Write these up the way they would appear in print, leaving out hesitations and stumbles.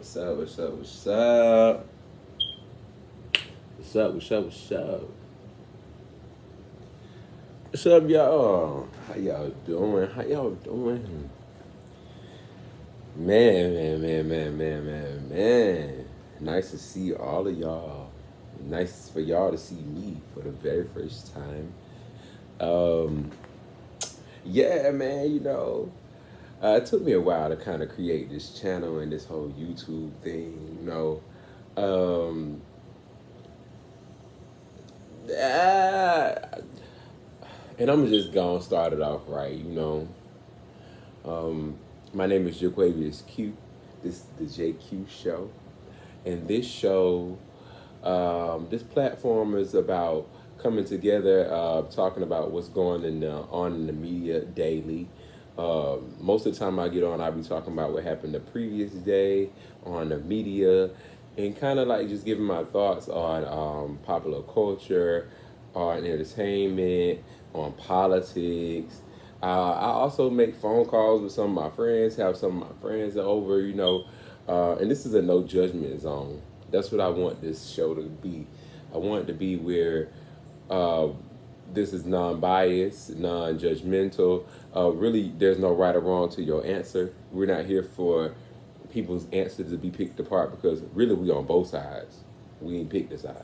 What's up? What's up? What's up? What's up? What's up? What's up? What's up, y'all? How y'all doing? How y'all doing? Man. Nice to see all of y'all. Nice for y'all to see me for the very first time. Um, yeah, man, it took me a while to kind of create this channel and this whole YouTube thing. Um, ah, and I'm just gonna start it off right. Um, my name is Jaquavius Q. This is the JQ show. And this show, this platform is about coming together, talking about what's going on in the media daily. Most of the time I get on, I'll be talking about what happened the previous day on the media and kind of like just giving my thoughts on popular culture, on entertainment, on politics. I also make phone calls with some of my friends, have some of my friends over. And this is a no judgment zone. That's what I want this show to be. I want it to be where uh, this is non-biased, non-judgmental. Really, there's no right or wrong to your answer. We're not here for people's answers to be picked apart because really we on both sides. We ain't picked a side.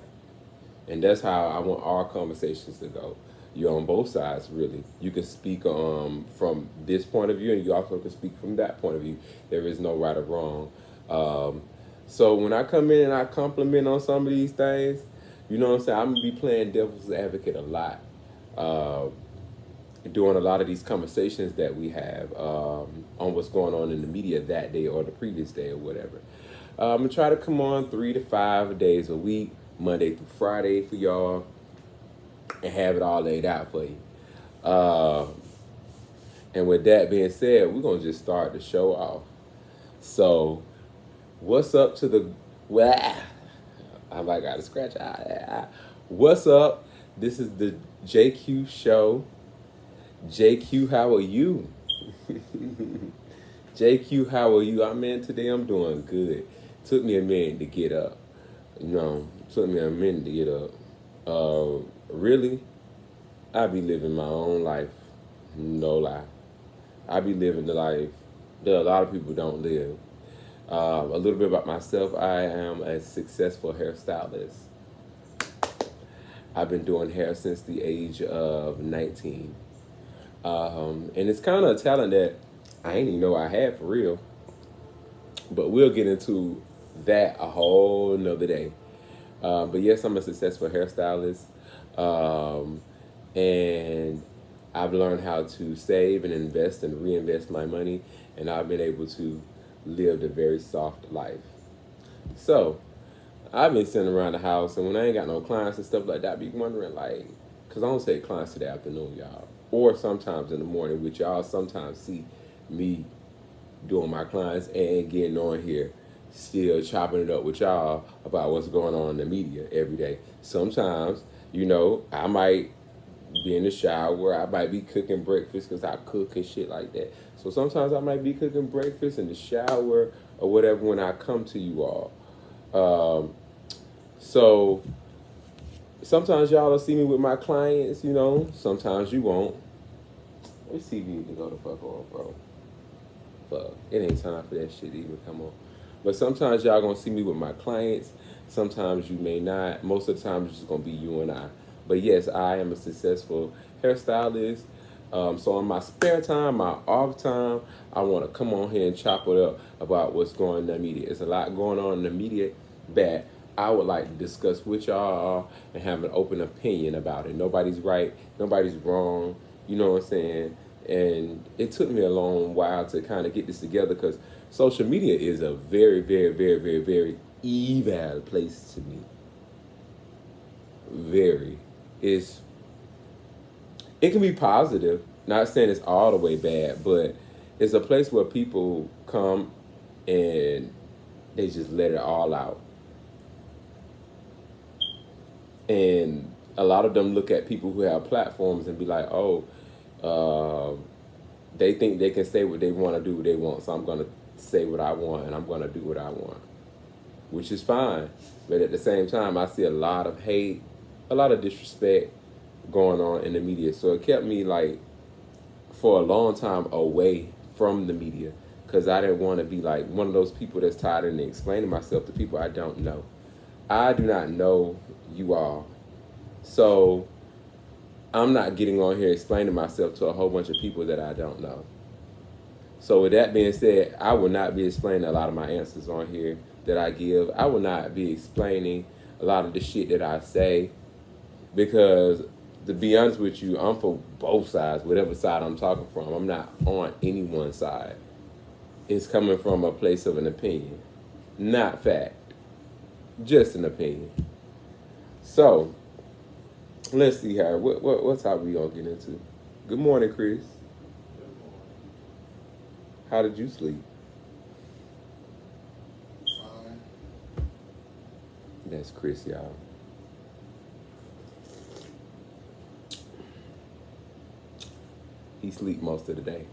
And that's how I want our conversations to go. You're on both sides, really. You can speak from this point of view, and you also can speak from that point of view. There is no right or wrong. So when I come in and I compliment on some of these things, you know what I'm saying? I'm gonna be playing devil's advocate a lot, doing a lot of these conversations that we have on what's going on in the media that day or the previous day or whatever. I'm gonna try to come on 3 to 5 days a week, Monday through Friday for y'all, and have it all laid out for you. Uh, and with that being said, we're gonna just start the show off. So, what's up to the well? I might got to scratch. What's up? This is the JQ show. JQ, how are you? JQ, how are you? Today I'm doing good. Took me a minute to get up. Took me a minute to get up. Really, I be living my own life. No lie. I be living the life that a lot of people don't live. A little bit about myself. I am a successful hairstylist. I've been doing hair since the age of 19. And it's kind of a talent that I didn't even know I had for real. But we'll get into that a whole nother day. But yes, I'm a successful hairstylist. And I've learned how to save and invest and reinvest my money. And I've been able to live a very soft life. So, I've been sitting around the house, and when I ain't got no clients and stuff like that, I be wondering, because I don't say clients to the afternoon, y'all. Or sometimes in the morning, which y'all sometimes see me doing my clients and getting on here, still chopping it up with y'all about what's going on in the media every day. Sometimes, I might be in the shower, I might be cooking breakfast because I cook and shit like that. So sometimes I might be cooking breakfast in the shower or whatever when I come to you all. So sometimes y'all will see me with my clients, sometimes you won't. Let me see if you need to go the fuck on, bro. Fuck, it ain't time for that shit even, come on. But sometimes y'all gonna see me with my clients, sometimes you may not. Most of the time it's just gonna be you and I. But yes, I am a successful hairstylist. So in my spare time, my off time, I want to come on here and chop it up about what's going on in the media. There's a lot going on in the media that I would like to discuss with y'all and have an open opinion about it. Nobody's right, nobody's wrong, you know what I'm saying? And it took me a long while to kind of get this together because social media is a very, very, very, very, very evil place to me. Very. It can be positive, not saying it's all the way bad, but it's a place where people come and they just let it all out. And a lot of them look at people who have platforms and be like, oh, they think they can say what they want to do, what they want, so I'm going to say what I want and I'm going to do what I want, which is fine. But at the same time, I see a lot of hate, a lot of disrespect going on in the media. So it kept me like for a long time away from the media because I didn't want to be like one of those people that's tired of explaining myself to people I don't know. I do not know you all. So I'm not getting on here explaining myself to a whole bunch of people that I don't know. So with that being said, I will not be explaining a lot of my answers on here that I give. I will not be explaining a lot of the shit that I say because, to be honest with you, I'm for both sides, whatever side I'm talking from. I'm not on any one side. It's coming from a place of an opinion, not fact, just an opinion. So let's see here. What topic we gonna get into? Good morning, Chris. How did you sleep? Fine. That's Chris, y'all. He sleep most of the day.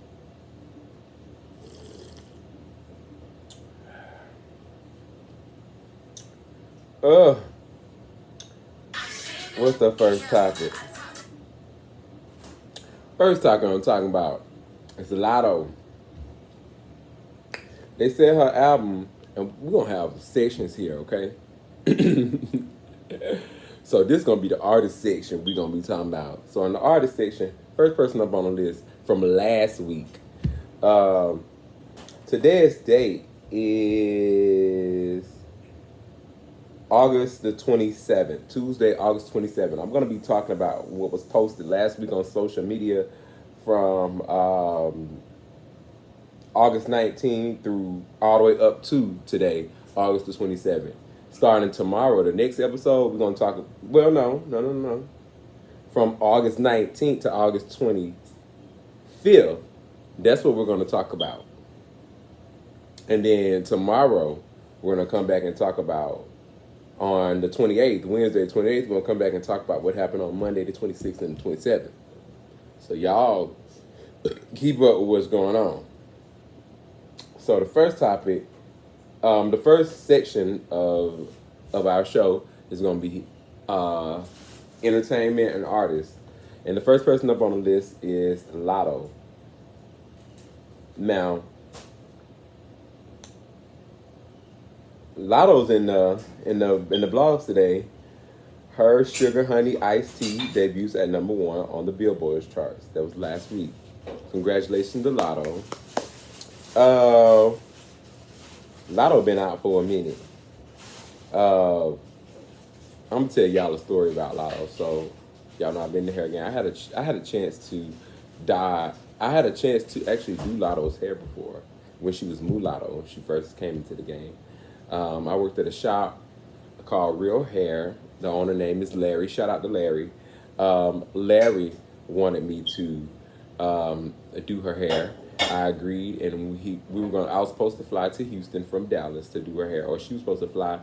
What's the first topic? First topic I'm talking about is Lotto. They said her album, and we're going to have sections here, okay? So this is going to be the artist section we're going to be talking about. So in the artist section, first person up on the list from last week. Today's date is August the 27th, Tuesday, August 27th. I'm going to be talking about what was posted last week on social media from August 19th through all the way up to today, August the 27th. Starting tomorrow, the next episode, we're going to talk, well, no. From August 19th to August 25th, that's what we're going to talk about. And then tomorrow, we're going to come back and talk about, on the 28th, Wednesday the 28th, we're going to come back and talk about what happened on Monday the 26th and the 27th. So y'all keep up with what's going on. So the first topic, the first section of our show is going to be entertainment and artists. And the first person up on the list is Lotto. Now, Lotto's in the blogs today. Her Sugar Honey Iced Tea debuts at #1 on the Billboard charts. That was last week. Congratulations to Lotto. Lotto been out for a minute. I'm gonna tell y'all a story about Lotto. So y'all know I've been to hair again. I had a chance to actually do Lotto's hair before when she was mulatto when she first came into the game. I worked at a shop called Real Hair. The owner name is Larry. Shout out to Larry. Larry wanted me to do her hair. I agreed, and I was supposed to fly to Houston from Dallas to do her hair, or she was supposed to fly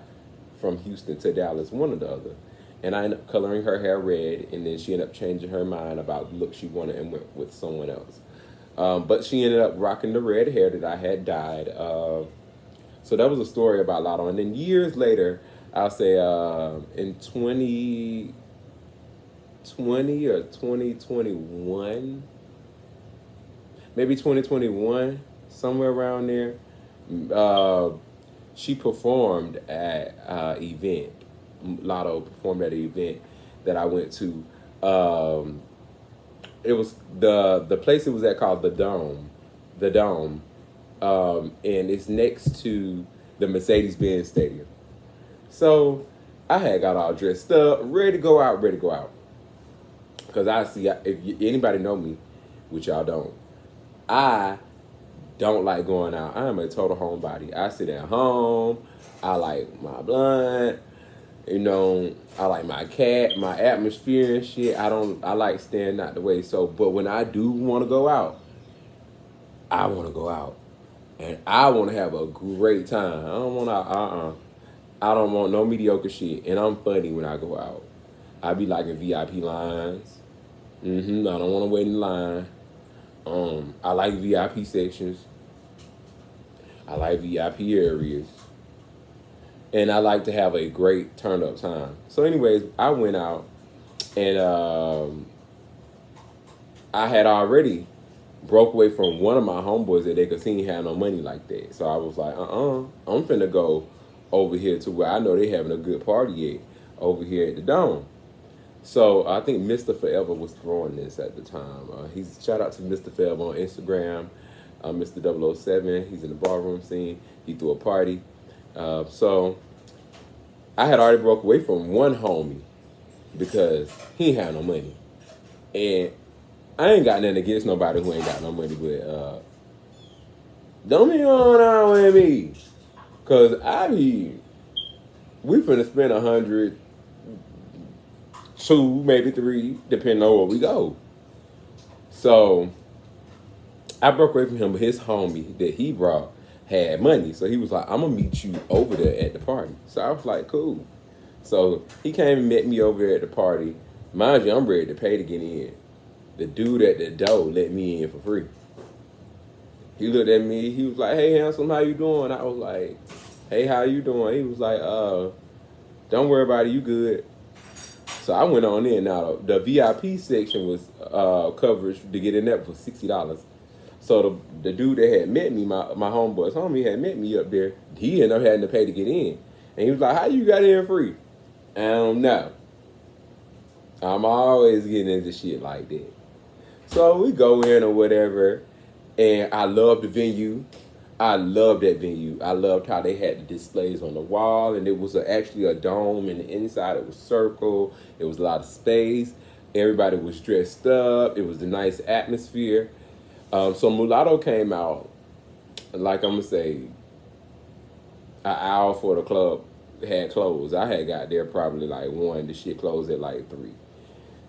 from Houston to Dallas, one or the other. And I ended up coloring her hair red, and then she ended up changing her mind about the look she wanted and went with someone else. But she ended up rocking the red hair that I had dyed. So that was a story about Lotto. And then years later, I'll say in 2020 or 2021, maybe 2021, somewhere around there, she performed at an event. Lotto performed at an event that I went to. It was the place it was at called the Dome. The Dome. And it's next to the Mercedes-Benz Stadium. So I had got all dressed up, ready to go out. Because I see, anybody know me, which y'all don't, I don't like going out. I am a total homebody. I sit at home. I like my blunt. I like my cat, my atmosphere and shit. I like staying out the way. So, but when I do want to go out, I want to go out. And I want to have a great time. I don't want no mediocre shit. And I'm funny when I go out. I be liking VIP lines. I don't want to wait in line. I like VIP sections. I like VIP areas. And I like to have a great turn up time. So, anyways, I went out and I had already broke away from one of my homeboys that they could see he had no money like that. So I was like, I'm finna go over here to where I know they having a good party at, over here at the Dome. So I think Mr. Forever was throwing this at the time. He's shout out to Mr. Forever on Instagram, Mr. 007. He's in the ballroom scene. He threw a party. So I had already broke away from one homie because he ain't had no money. And I ain't got nothing against nobody who ain't got no money, but don't be on out with me. Cause we finna spend 100, 2, maybe 3, depending on where we go. So I broke away from him, but his homie that he brought had money. So he was like, I'm gonna meet you over there at the party. So I was like, cool. So he came and met me over there at the party. Mind you, I'm ready to pay to get in. The dude at the door let me in for free. He looked at me. He was like, hey, handsome, how you doing? I was like, hey, how you doing? He was like, don't worry about it. You good. So I went on in. Now, the VIP section was coverage to get in there for $60. So the dude that had met me, my homeboy's homie, had met me up there. He ended up having to pay to get in. And he was like, how you got in free? I don't know. I'm always getting into shit like that. So we go in or whatever, and I love the venue. I love that venue. I loved how they had the displays on the wall, and it was actually a dome, and the inside it was circle. It was a lot of space. Everybody was dressed up. It was a nice atmosphere. So Mulatto came out, like I'm going to say, an hour before the club had closed. I had got there probably like 1. The shit closed at like 3.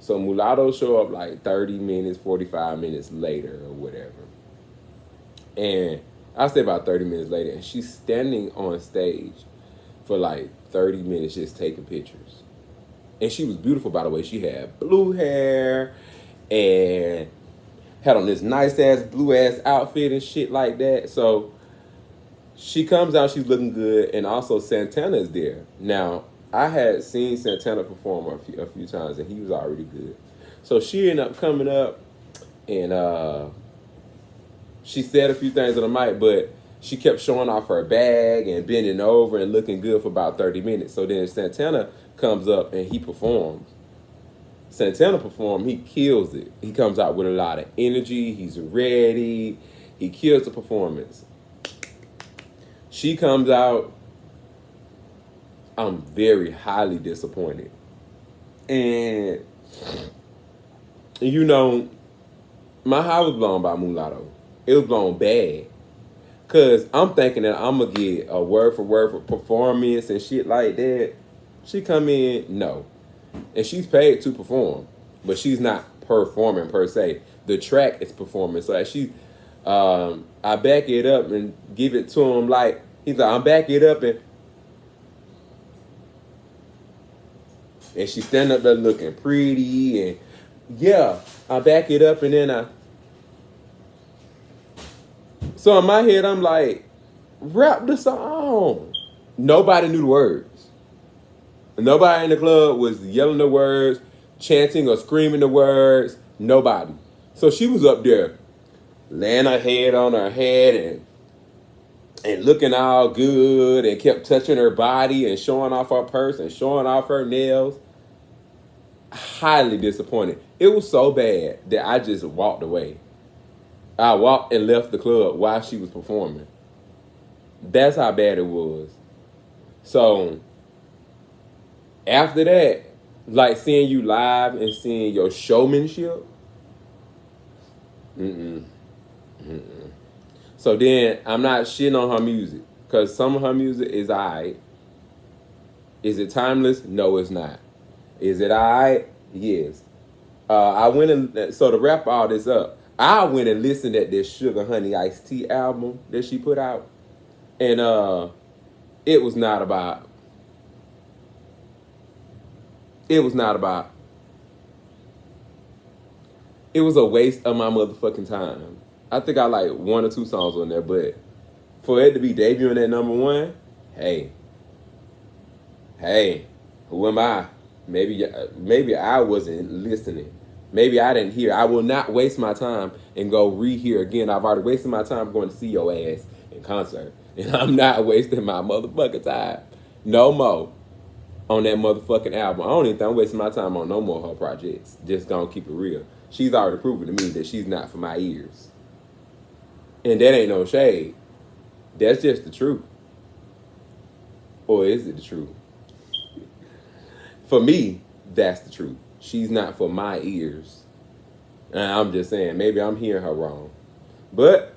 So Mulatto show up like 30 minutes, 45 minutes later or whatever. And I say about 30 minutes later, and she's standing on stage for like 30 minutes just taking pictures. And she was beautiful, by the way. She had blue hair and had on this nice-ass, blue-ass outfit and shit like that. So she comes out, she's looking good, and also Santana is there. Now, I had seen Santana perform a few times, and he was already good. So she ended up coming up, and she said a few things on the mic, but she kept showing off her bag and bending over and looking good for about 30 minutes. So then Santana comes up, and he performs. Santana performed, he kills it. He comes out with a lot of energy. He's ready. He kills the performance. She comes out. I'm very highly disappointed. And, you know, my high was blown by Mulatto. It was blown bad. Because I'm thinking that I'm going to get a word for performance and shit like that. She come in, no. And she's paid to perform. But she's not performing per se. The track is performing. So as I back it up and give it to him like, he's like, I'm back it up and she's standing up there looking pretty and yeah, I back it up and then so in my head I'm like, rap the song. Nobody knew the words. Nobody in the club was yelling the words, chanting or screaming the words. Nobody. So she was up there laying her head on her head and looking all good and kept touching her body and showing off her purse and showing off her nails. Highly disappointed. It was so bad that I just walked away. I walked and left the club while she was performing. That's how bad it was. So after that, like seeing you live and seeing your showmanship, So then I'm not shitting on her music because some of her music is alright. Is it timeless? No, it's not. Is it alright? Yes. I went and so to wrap all this up, I went and listened at this Sugar Honey Iced Tea album that she put out, and it was not about. It was not about. It was a waste of my motherfucking time. I think I like 1 or 2 songs on there, but For it to be debuting at #1, hey, who am I? Maybe I wasn't listening. Maybe I didn't hear. I will not waste my time and go rehear again. I've already wasted my time going to see your ass in concert. And I'm not wasting my motherfucking time no more on that motherfucking album. I don't even think I'm wasting my time on no more of her projects. Just gonna keep it real. She's already proven to me that she's not for my ears. And that ain't no shade. That's just the truth. Or is it the truth? For me, that's the truth. She's not for my ears. And I'm just saying, maybe I'm hearing her wrong. But,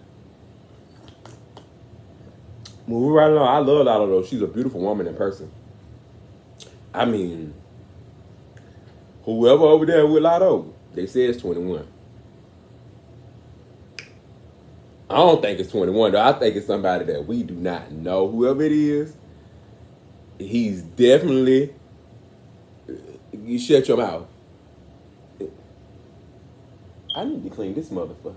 moving right along, I love Lotto though. She's a beautiful woman in person. I mean, whoever over there with Lotto, they say it's 21. I don't think it's 21 though. I think it's somebody that we do not know. Whoever it is, he's definitely, you shut your mouth. I need to clean this motherfucking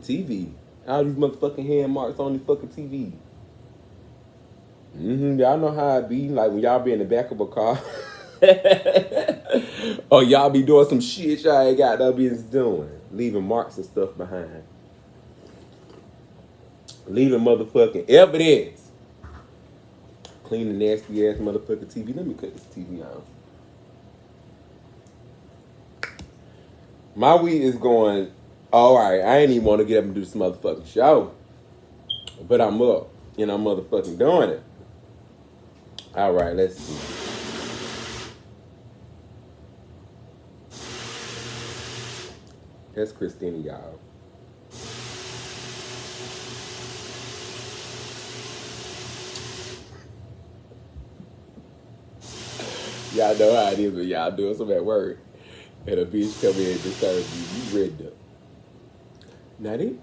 TV. All these motherfucking hand marks on this fucking TV. Y'all know how it be, like when y'all be in the back of a car. Or y'all be doing some shit y'all ain't got no business doing. Leaving marks and stuff behind. Leaving motherfucking evidence. Clean the nasty ass motherfucking TV. Let me cut this TV out. My week is going, alright, I ain't even want to get up and do this motherfucking show. But I'm up. And I'm motherfucking doing it. Alright, let's see. That's Christina, y'all. Y'all know how it is when y'all doing something at work. And a bitch come in and disturb you. You ready up. Not it?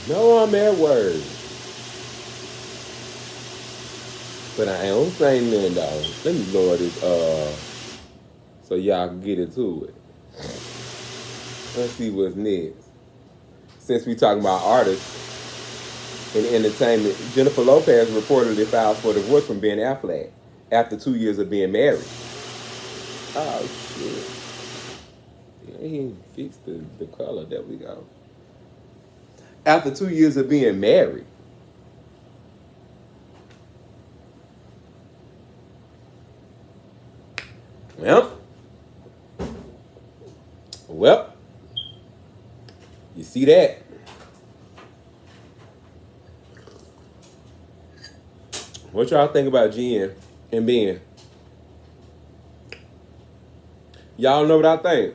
No, I'm at work. But I ain't saying nothing though. Let me lower this so y'all can get into it. Let's see what's next. Since we talking about artists in entertainment, Jennifer Lopez reportedly filed for divorce from Ben Affleck after 2 years of being married. Oh shit. Yeah, he fixed the color. There we go. After 2 years of being married. Well, you see that? What y'all think about Jen and Ben? Y'all know what I think?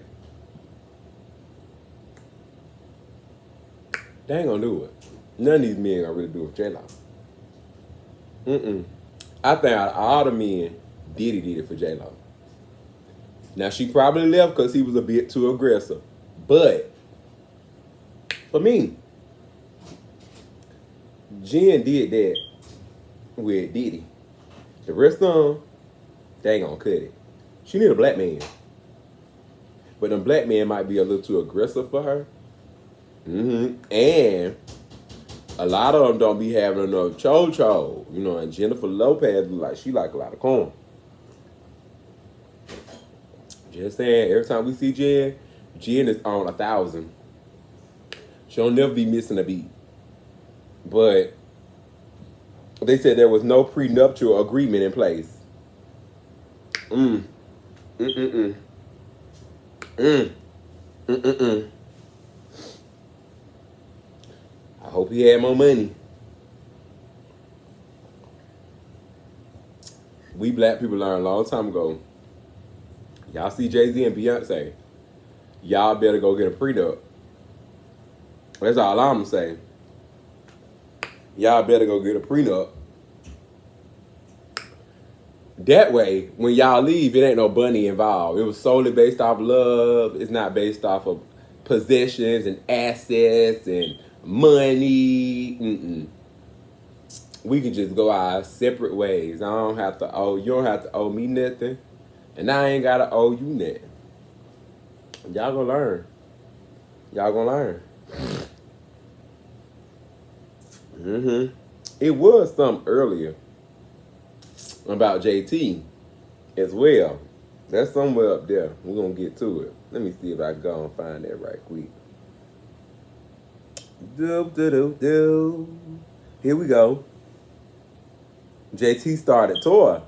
They ain't gonna do it. None of these men gonna really do it with JLO. I think out of all the men, Diddy did it for JLO. Now, she probably left because he was a bit too aggressive. But, for me, Jen did that with Diddy. The rest of them, they ain't gonna cut it. She need a black man. But them black men might be a little too aggressive for her. And a lot of them don't be having enough cho-cho. You know, and Jennifer Lopez, she like a lot of corn. Just saying, every time we see Jen is on 1,000. She'll never be missing a beat. But they said there was no prenuptial agreement in place. I hope he had more money. We black people learned a long time ago. Y'all see Jay-Z and Beyonce. Y'all better go get a prenup. That's all I'm saying. Y'all better go get a prenup. That way, when y'all leave, it ain't no money involved. It was solely based off love. It's not based off of possessions and assets and money. We can just go our separate ways. You don't have to owe me nothing. And I ain't gotta owe you nothing. Y'all gonna learn. It was some earlier about JT as well. That's somewhere up there. We're going to get to it. Let me see if I can go and find that right quick. Here we go. JT started tour.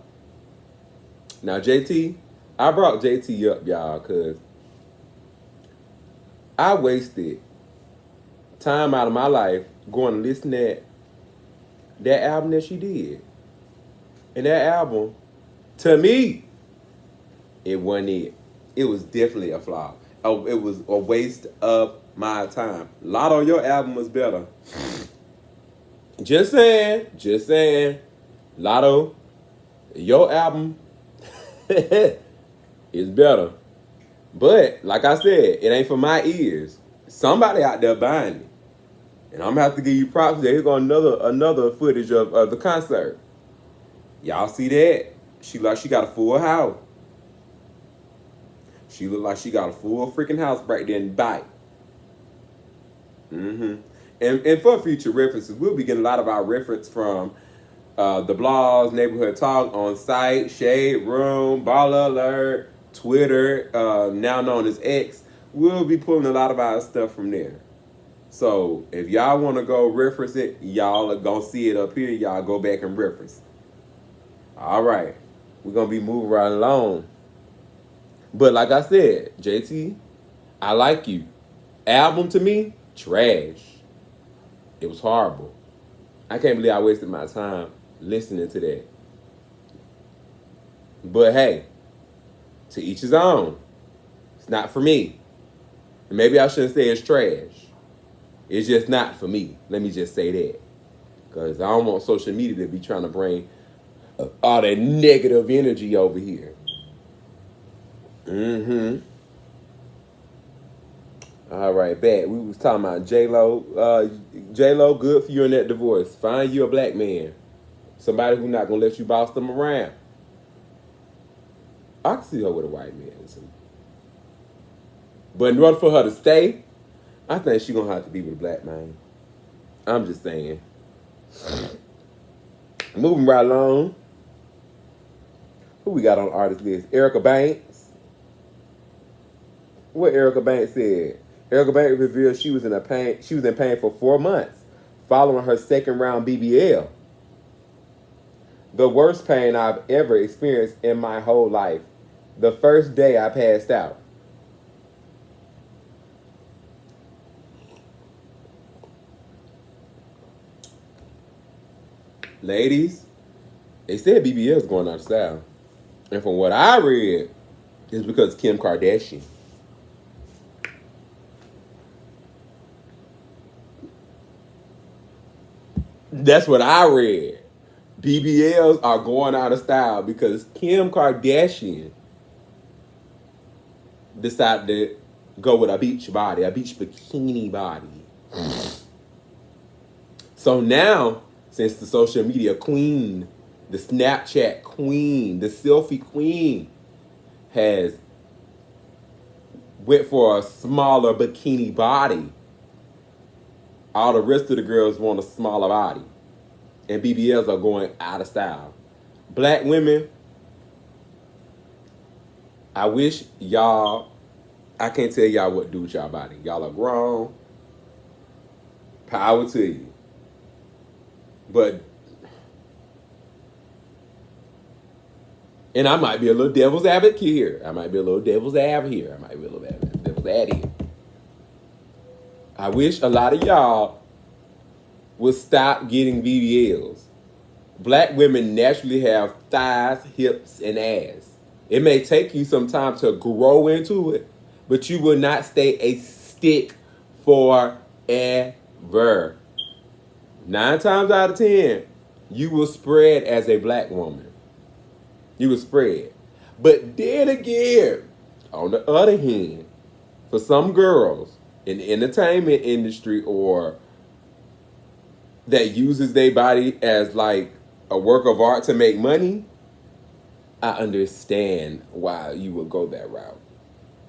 Now, JT, I brought JT up, y'all, because I wasted time out of my life going to listen to that album that she did. And that album, to me, it wasn't it. It was definitely a flop. It was a waste of my time. Lotto, your album was better. Just saying. Lotto, your album is better. But, like I said, it ain't for my ears. Somebody out there buying it. And I'm going to have to give you props there. Here's another footage of the concert. Y'all see that? She got a full house. She look like she got a full freaking house right there in Bite. And for future references, we'll be getting a lot of our reference from the blogs, Neighborhood Talk, On Site, Shade Room, Baller Alert, Twitter, now known as X. We'll be pulling a lot of our stuff from there. So if y'all want to go reference it, y'all are going to see it up here. Y'all go back and reference. All right. We're going to be moving right along. But like I said, JT, I like you. Album to me, trash. It was horrible. I can't believe I wasted my time listening to that. But hey, to each his own. It's not for me. And maybe I shouldn't say it's trash. It's just not for me. Let me just say that. Because I don't want social media to be trying to bring all that negative energy over here. All right, back. We was talking about JLO. JLO, good for you in that divorce. Find you a black man. Somebody who's not going to let you boss them around. I can see her with a white man. But in order for her to stay, I think she's going to have to be with a black man. I'm just saying. Moving right along. Who we got on the artist list? Erica Banks. What Erica Banks said? Erica Banks revealed she was in pain for 4 months following her second round BBL. The worst pain I've ever experienced in my whole life. The first day I passed out. Ladies, they said BBL is going out of style. And from what I read, it's because Kim Kardashian. That's what I read. BBLs are going out of style because Kim Kardashian decided to go with a beach bikini body. So now, since the social media queen, the Snapchat queen, the selfie queen has went for a smaller bikini body, all the rest of the girls want a smaller body. And BBLs are going out of style. Black women, I wish y'all, I can't tell y'all what to do with y'all body. Y'all are grown. Power to you. But, and I might be a little devil's advocate here. I might be a little devil's advocate here. I wish a lot of y'all would stop getting BBLs. Black women naturally have thighs, hips, and ass. It may take you some time to grow into it, but you will not stay a stick forever. 9 times out of 10, you will spread as a black woman. You will spread. But then again, on the other hand, for some girls in the entertainment industry or that uses their body as like a work of art to make money, I understand why you would go that route.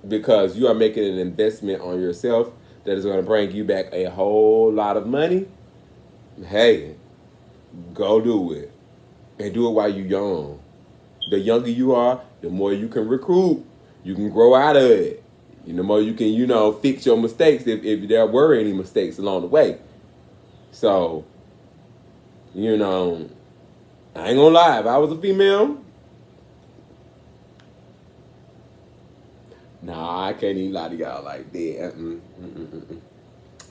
Because you are making an investment on yourself that is going to bring you back a whole lot of money. hey, go do it. And do it while you're young. The younger you are, the more you can recruit. You can grow out of it. The more you can, fix your mistakes if there were any mistakes along the way. So, I ain't gonna lie. If I was a female, nah, I can't even lie to y'all like that.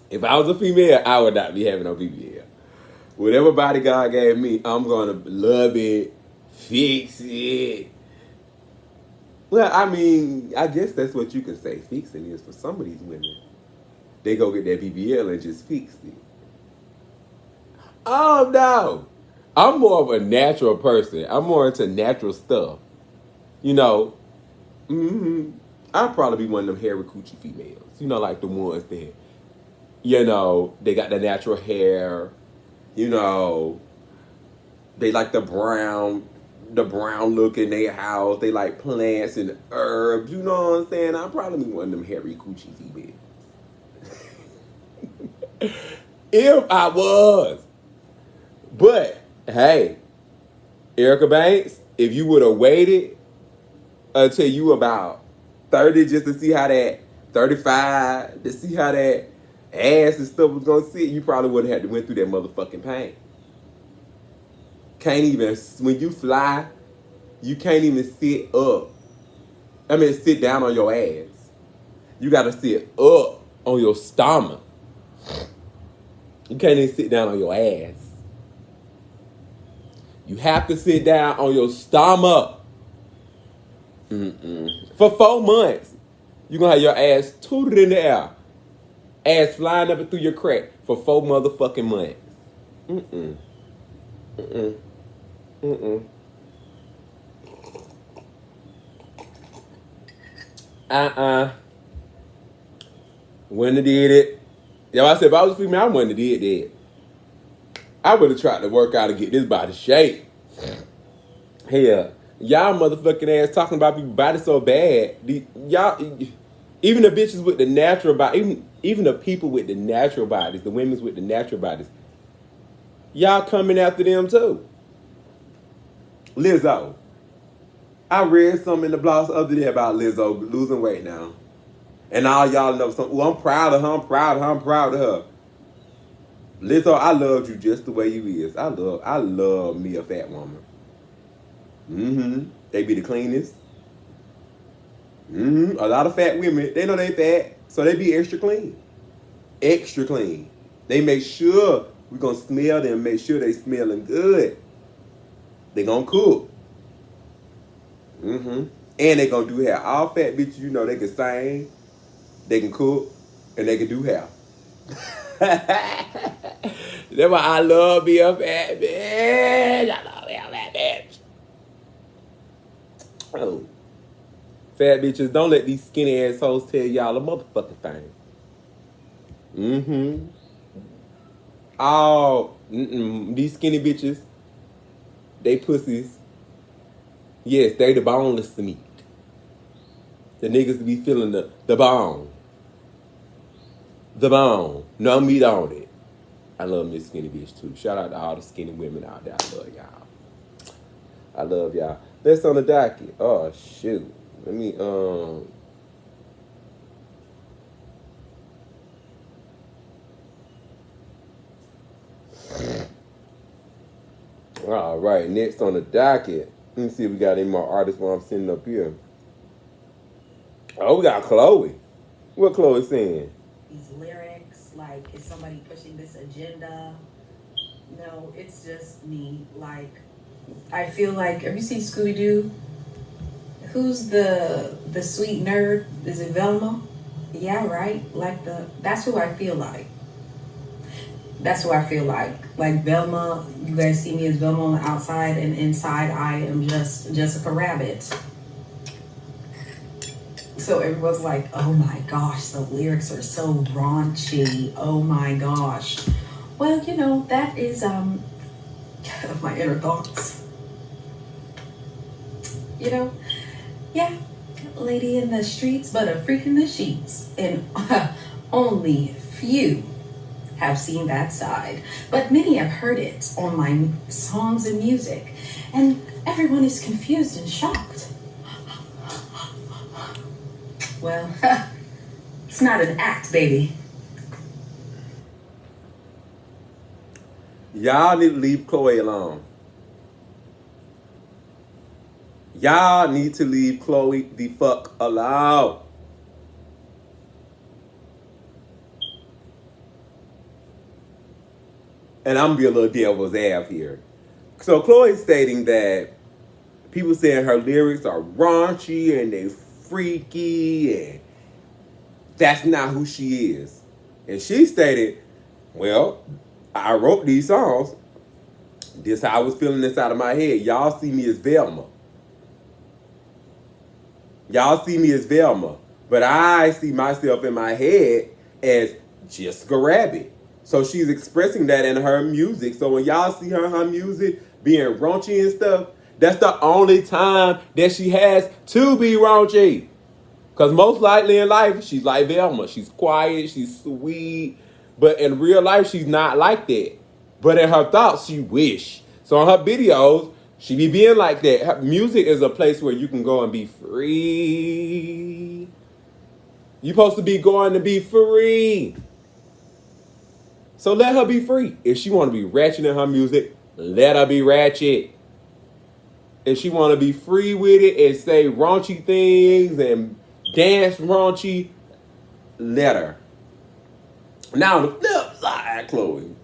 If I was a female, I would not be having no BBL. Whatever body God gave me, I'm gonna love it, fix it. Well, I mean, I guess that's what you can say. Fixing is for some of these women. They go get that BBL and just fix it. Oh no, I'm more of a natural person. I'm more into natural stuff. I'd probably be one of them hairy coochie females. Like the ones that, they got the natural hair. They like the brown look in their house. They like plants and herbs. You know what I'm saying? I'd probably be one of them hairy coochie females. If I was. But, hey, Erica Banks, if you would have waited until you were about 30 just to see how that, 35, to see how that ass and stuff was going to sit, you probably would have had to went through that motherfucking pain. Can't even, when you fly, you can't even sit up. Sit down on your ass. You got to sit up on your stomach. You can't even sit down on your ass. You have to sit down on your stomach. For 4 months, you're going to have your ass tooted in the air. Ass flying up and through your crack for 4 motherfucking months. Wouldn't have did it. I said if I was a female, I wouldn't have did that. I would have tried to work out and get this body shape. Hell, y'all motherfucking ass talking about people's body so bad. Y'all, even the bitches with the natural body, even the people with the natural bodies, the women with the natural bodies, y'all coming after them too. Lizzo. I read something in the blogs the other day about Lizzo losing weight now. And all y'all know something. I'm proud of her. I'm proud of her. Lizzo, I loved you just the way you is. I love me a fat woman. They be the cleanest. A lot of fat women, they know they fat, so they be extra clean. Extra clean. They make sure we gonna smell them, make sure they smelling good. They gonna cook. And they gonna do hair. All fat bitches, they can sing, they can cook, and they can do hair. That's why I love being a fat bitch. I love being a fat bitch. Oh. Fat bitches, don't let these skinny assholes tell y'all a motherfucking thing. These skinny bitches, they pussies. Yes, they the boneless meat. The niggas be feeling the bone. The bone. No meat on it. I love me a skinny bitch too. Shout out to all the skinny women out there. I love y'all. I love y'all. That's on the docket. Oh shoot. Let me all right, next on the docket. Let me see if we got any more artists while I'm sitting up here. Oh, we got Chloe. What Chloe saying? These lyrics, like, is somebody pushing this agenda? No, it's just me. Like, I feel like, have you seen Scooby-Doo? Who's the sweet nerd? Is it Velma? Yeah, right? That's who I feel like. That's who I feel like. Like Velma, you guys see me as Velma on the outside, and inside I am just Jessica Rabbit. So everyone's like, oh my gosh, the lyrics are so raunchy. Oh my gosh. Well, that is my inner thoughts. Yeah, lady in the streets, but a freak in the sheets. And only few have seen that side, but many have heard it on my songs and music, and everyone is confused and shocked. Well, it's not an act, baby. Y'all need to leave Chloe alone. Y'all need to leave Chloe the fuck alone. And I'm gonna be a little devil's advocate here. So Chloe's stating that people saying her lyrics are raunchy and they freaky and that's not who she is. And she stated, well, I wrote these songs. This how I was feeling inside of my head. Y'all see me as Velma. Y'all see me as Velma. But I see myself in my head as Jessica Rabbit. So she's expressing that in her music. So when y'all see her music being raunchy and stuff, that's the only time that she has to be raunchy. Because most likely in life, she's like Velma. She's quiet, she's sweet. But in real life, she's not like that. But in her thoughts, she wish. So in her videos, she be being like that. Her music is a place where you can go and be free. You're supposed to be going to be free. So let her be free. If she want to be ratchet in her music, let her be ratchet. If she want to be free with it and say raunchy things and dance raunchy, let her. Now on the flip side, Chloe.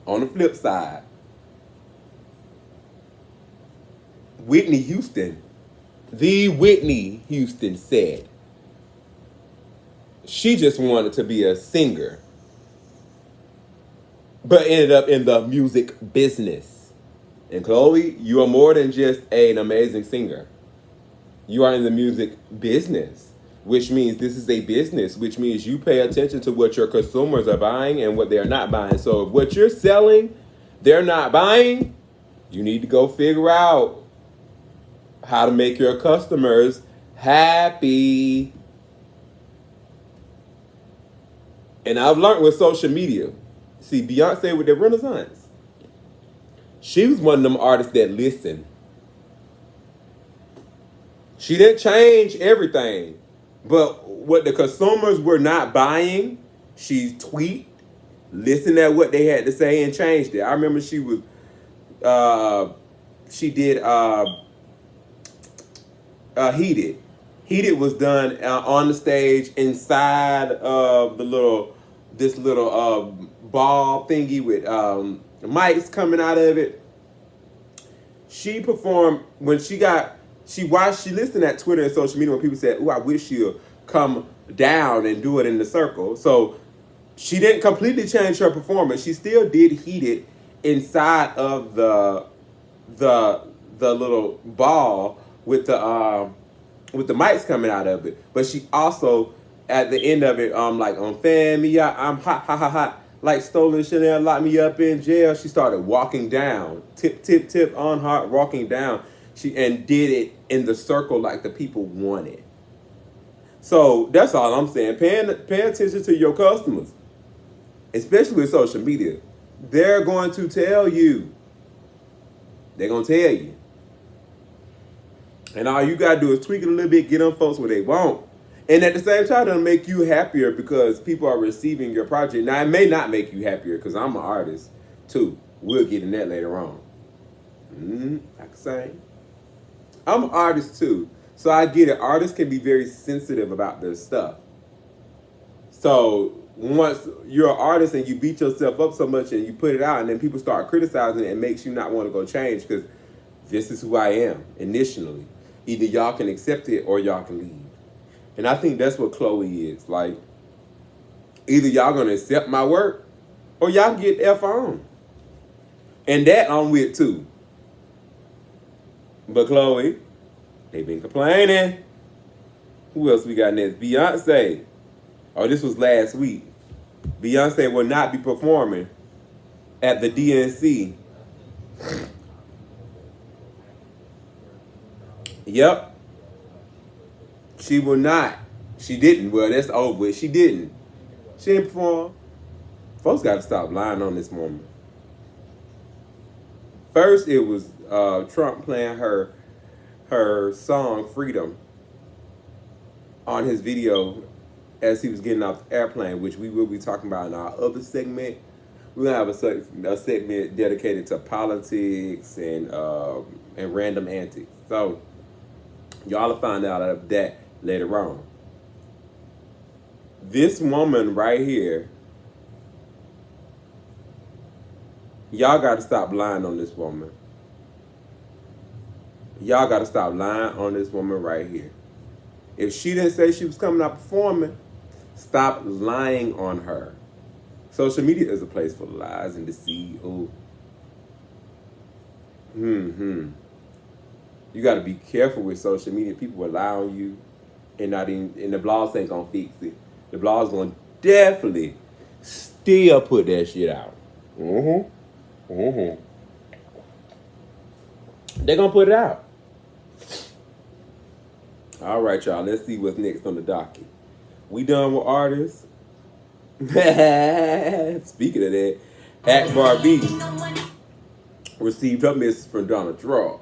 On the flip side, Whitney Houston, the Whitney Houston said she just wanted to be a singer, but ended up in the music business. And Chloe, you are more than just an amazing singer. You are in the music business, which means this is a business, which means you pay attention to what your consumers are buying and what they're not buying. So if what you're selling, they're not buying, you need to go figure out how to make your customers happy. And I've learned with social media. See, Beyonce with the Renaissance, she was one of them artists that listen. She didn't change everything. But what the consumers were not buying, she tweaked, listened at what they had to say, and changed it. I remember she did Heated. Heated was done on the stage inside of this little ball thingy with mics coming out of it. She performed when she listened at Twitter and social media when people said, "Oh, I wish she'll come down and do it in the circle." So she didn't completely change her performance. She still did Heated inside of the little ball with the mics coming out of it. But she also at the end of it, like on Fan Me Out, I'm hot, hot, hot, hot, like Stolen Chanel, locked me up in jail. She started walking down, tip, tip, tip, on heart, walking down. And did it in the circle like the people wanted. So that's all I'm saying. Pay attention to your customers, especially with social media. They're going to tell you. They're going to tell you. And all you got to do is tweak it a little bit, get them folks where they want. And at the same time, it'll make you happier because people are receiving your project. Now, it may not make you happier because I'm an artist, too. We'll get in that later on. I can sing. I'm an artist, too. So I get it. Artists can be very sensitive about their stuff. So once you're an artist and you beat yourself up so much and you put it out and then people start criticizing it, it makes you not want to go change because this is who I am initially. Either y'all can accept it or y'all can leave. And I think that's what Chloe is. Like, either y'all going to accept my work or y'all can get F on. And that I'm with too. But Chloe, they been complaining. Who else we got next? Beyonce. Oh, this was last week. Beyonce will not be performing at the DNC. Yep. She will not. She didn't. Well, that's over with. She didn't. She didn't perform. Folks got to stop lying on this woman. First, it was Trump playing her song "Freedom" on his video as he was getting off the airplane, which we will be talking about in our other segment. We're gonna have a segment dedicated to politics and random antics. So y'all will find out of that later on. This woman right here, y'all got to stop lying on this woman. Y'all got to stop lying on this woman right here. If she didn't say she was coming out performing, stop lying on her. Social media is a place for lies and deceit. Oh. You got to be careful with social media. People will lie on you, and the blogs ain't gonna fix it. The blogs gonna definitely still put that shit out. They're gonna put it out. All right, y'all. Let's see what's next on the docket. We done with artists. Speaking of that, Akbar B received her message from Donald Trump.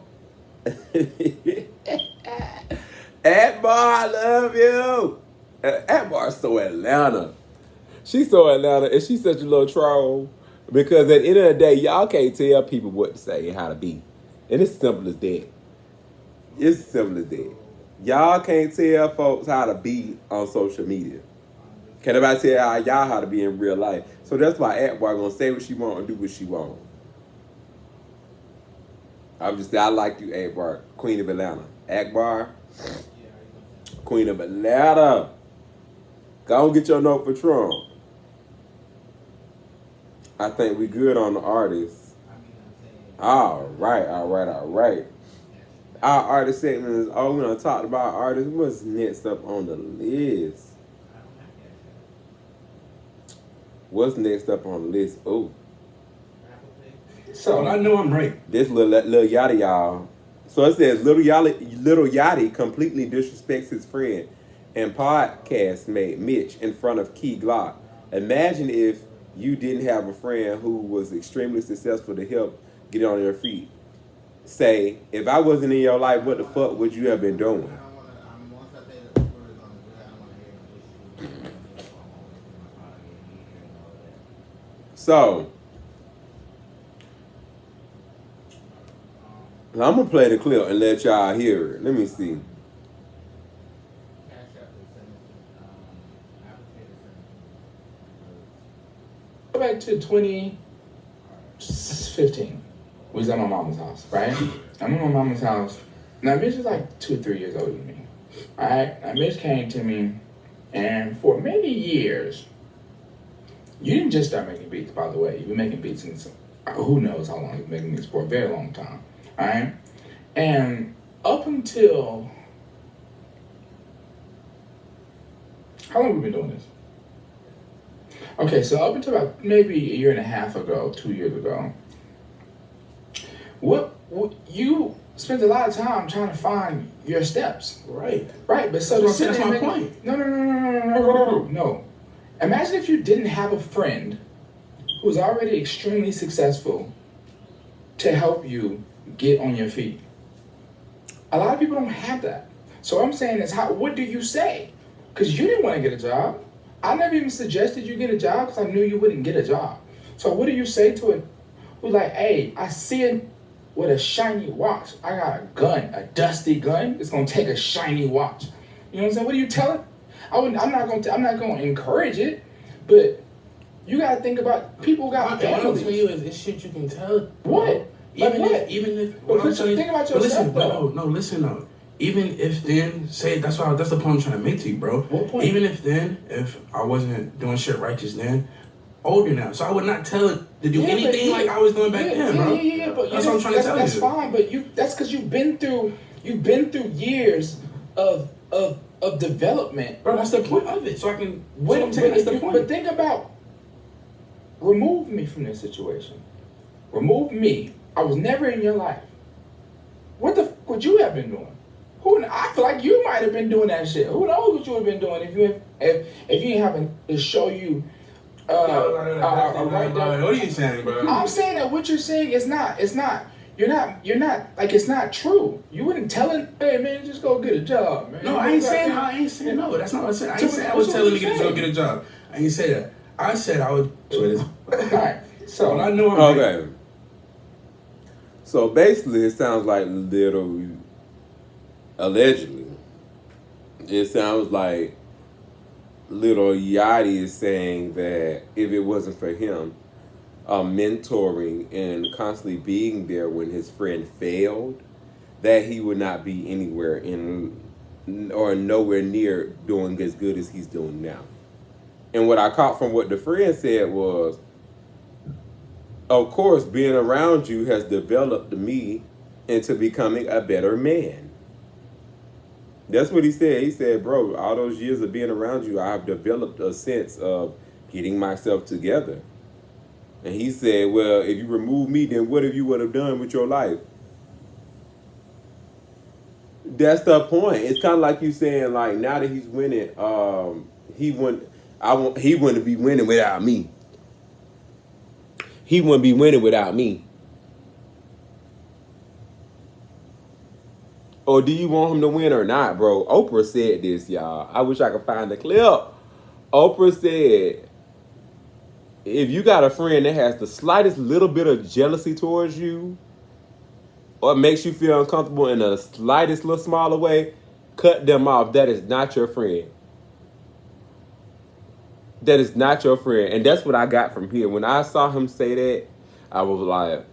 Akbar, I love you. Akbar's so Atlanta. She's so Atlanta, and she's such a little troll. Because at the end of the day, y'all can't tell people what to say and how to be. And it's simple as that. It's simple as that. Y'all can't tell folks how to be on social media. Can't nobody tell y'all how to be in real life. So that's why Akbar gonna say what she want and do what she want. I like you, Akbar, Queen of Atlanta. Akbar, Queen of Atlanta. Go and get your note for Trump. I think we good on the artists. All right. Our artist segment is all we're gonna talk about artists. What's next up on the list? What's next up on the list? Oh. So I know I'm right. This little Yachty, y'all. So it says little Yachty completely disrespects his friend and podcast mate Mitch in front of Key Glock. Imagine if you didn't have a friend who was extremely successful to help get on your feet. Say, if I wasn't in your life, what the fuck would you have been doing? So, I'm going to play the clip and let y'all hear it. Let me see. Go back to 2015. We was at my mama's house, right? I'm at my mama's house. Now, Mitch is like 2 or 3 years older than me. All right? Now, Mitch came to me, and for many years, you didn't just start making beats, by the way. You've been making beats since who knows how long you've been making beats for, a very long time. All right? And up until... How long have we been doing this? Okay, so up until about maybe a year and a half ago, 2 years ago, what you spent a lot of time trying to find your steps. Right. But so that's my point. No. Imagine if you didn't have a friend who was already extremely successful to help you get on your feet. A lot of people don't have that. So what I'm saying is, what do you say? Because you didn't want to get a job. I never even suggested you get a job because I knew you wouldn't get a job. So what do you say to it? Who's like, hey, I see it with a shiny watch. I got a gun, a dusty gun. It's gonna take a shiny watch. You know what I'm saying? What do you tell it? I'm not gonna encourage it, but you gotta think about people got families. What I'm telling you is, it's shit you can tell. What? Even what? if. But think about yourself. Listen though. Even if then, that's the point I'm trying to make to you, bro. What point? Even if I wasn't doing shit righteous then, older now, so I would not tell it to do anything like I was doing back then, bro. Yeah, but that's what I'm trying to tell you. That's fine, but that's because you've been through years of development, bro. That's the point of it. So I can. That's the point. But think about, remove me from this situation. Remove me. I was never in your life. What the fuck would you have been doing? I feel like you might have been doing that shit. Who knows what you would have been doing if you didn't have to show you right there. What are you saying, bro? I'm saying that what you're saying is not. You're not like it's not true. You wouldn't tell him, hey man, just go get a job, man. No, I ain't saying no. That's not what I said. I ain't saying I was telling him to go get a job. I ain't say that. I said I would. Alright. So I know I'm okay. So basically, it sounds like allegedly, it sounds like little Yachty is saying that if it wasn't for him mentoring and constantly being there when his friend failed, that he would not be anywhere in or nowhere near doing as good as he's doing now. And what I caught from what the friend said was, of course, being around you has developed me into becoming a better man. That's what he said. He said, bro, all those years of being around you, I've developed a sense of getting myself together. And he said, well, if you remove me, then what have you would have done with your life? That's the point. It's kind of like you saying, like, now that he's winning, he wouldn't be winning without me. He wouldn't be winning without me. Or do you want him to win or not, bro? Oprah said this, y'all. I wish I could find the clip. Oprah said, if you got a friend that has the slightest little bit of jealousy towards you, or makes you feel uncomfortable in the slightest little smaller way, cut them off. That is not your friend. That is not your friend. And that's what I got from here. When I saw him say that, I was like,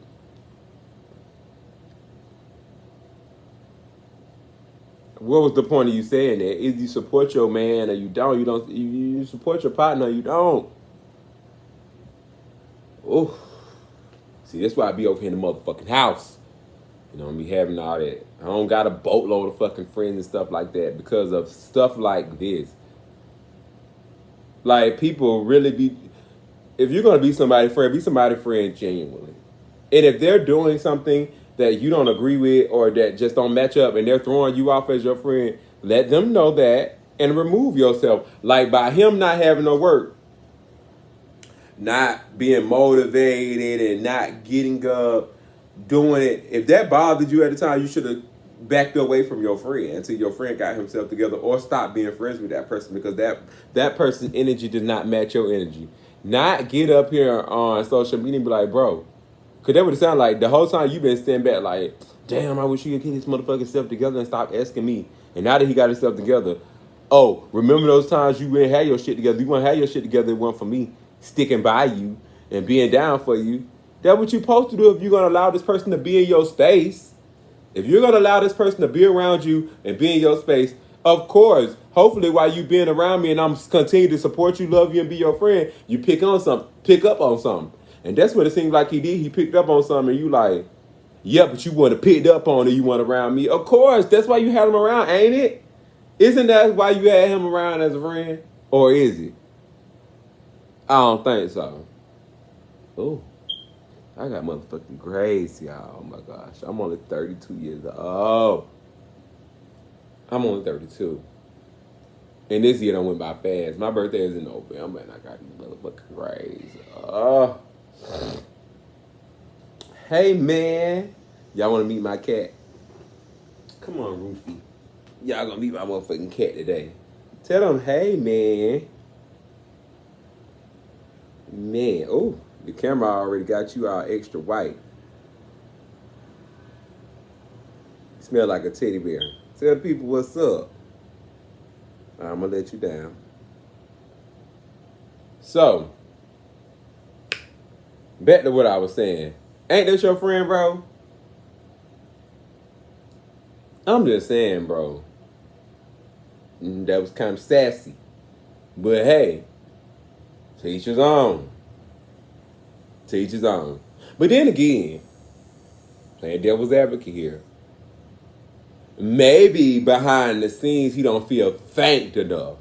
what was the point of you saying that? Either you support your man or you don't. You support your partner or you don't. Oh, see, that's why I be over here in the motherfucking house. You know, I be having all that. I don't got a boatload of fucking friends and stuff like that because of stuff like this. Like, people really be, if you're going to be somebody's friend, be somebody's friend genuinely. And if they're doing something that you don't agree with or that just don't match up and they're throwing you off as your friend, let them know that and remove yourself. Like, by him not having no work, not being motivated and not getting up, doing it, if that bothered you at the time, you should have backed away from your friend until your friend got himself together, or stop being friends with that person because that person's energy does not match your energy. Not get up here on social media and be like, bro, because that would sound like the whole time you've been standing back like, damn, I wish he could get his motherfucking self together and stop asking me. And now that he got himself together, oh, remember those times you didn't have your shit together? You want to have your shit together, it wasn't for me sticking by you and being down for you. That's what you're supposed to do if you're going to allow this person to be in your space. If you're going to allow this person to be around you and be in your space, of course, hopefully while you being around me and I'm continue to support you, love you, and be your friend, you pick up on something. And that's what it seemed like he did. He picked up on something and you like, yeah, but you want to pick up on it, you want around me. Of course, that's why you had him around, ain't it? Isn't that why you had him around as a friend? Or is it? I don't think so. Oh. I got motherfucking grades, y'all. Oh my gosh. I'm only 32 years old. I'm only 32. And this year I went by fast. My birthday is in November and I got these motherfucking grades. Oh. Hey, man. Y'all want to meet my cat? Come on, Roofy. Y'all gonna meet my motherfucking cat today. Tell them, hey, man. Man, oh. The camera already got you all extra white. You smell like a teddy bear. Tell people what's up. I'm going to let you down. So, back to what I was saying. Ain't that your friend, bro? I'm just saying, bro. That was kind of sassy. But hey, to each his own. To each his own. But then again, playing devil's advocate here, maybe behind the scenes he don't feel thanked enough.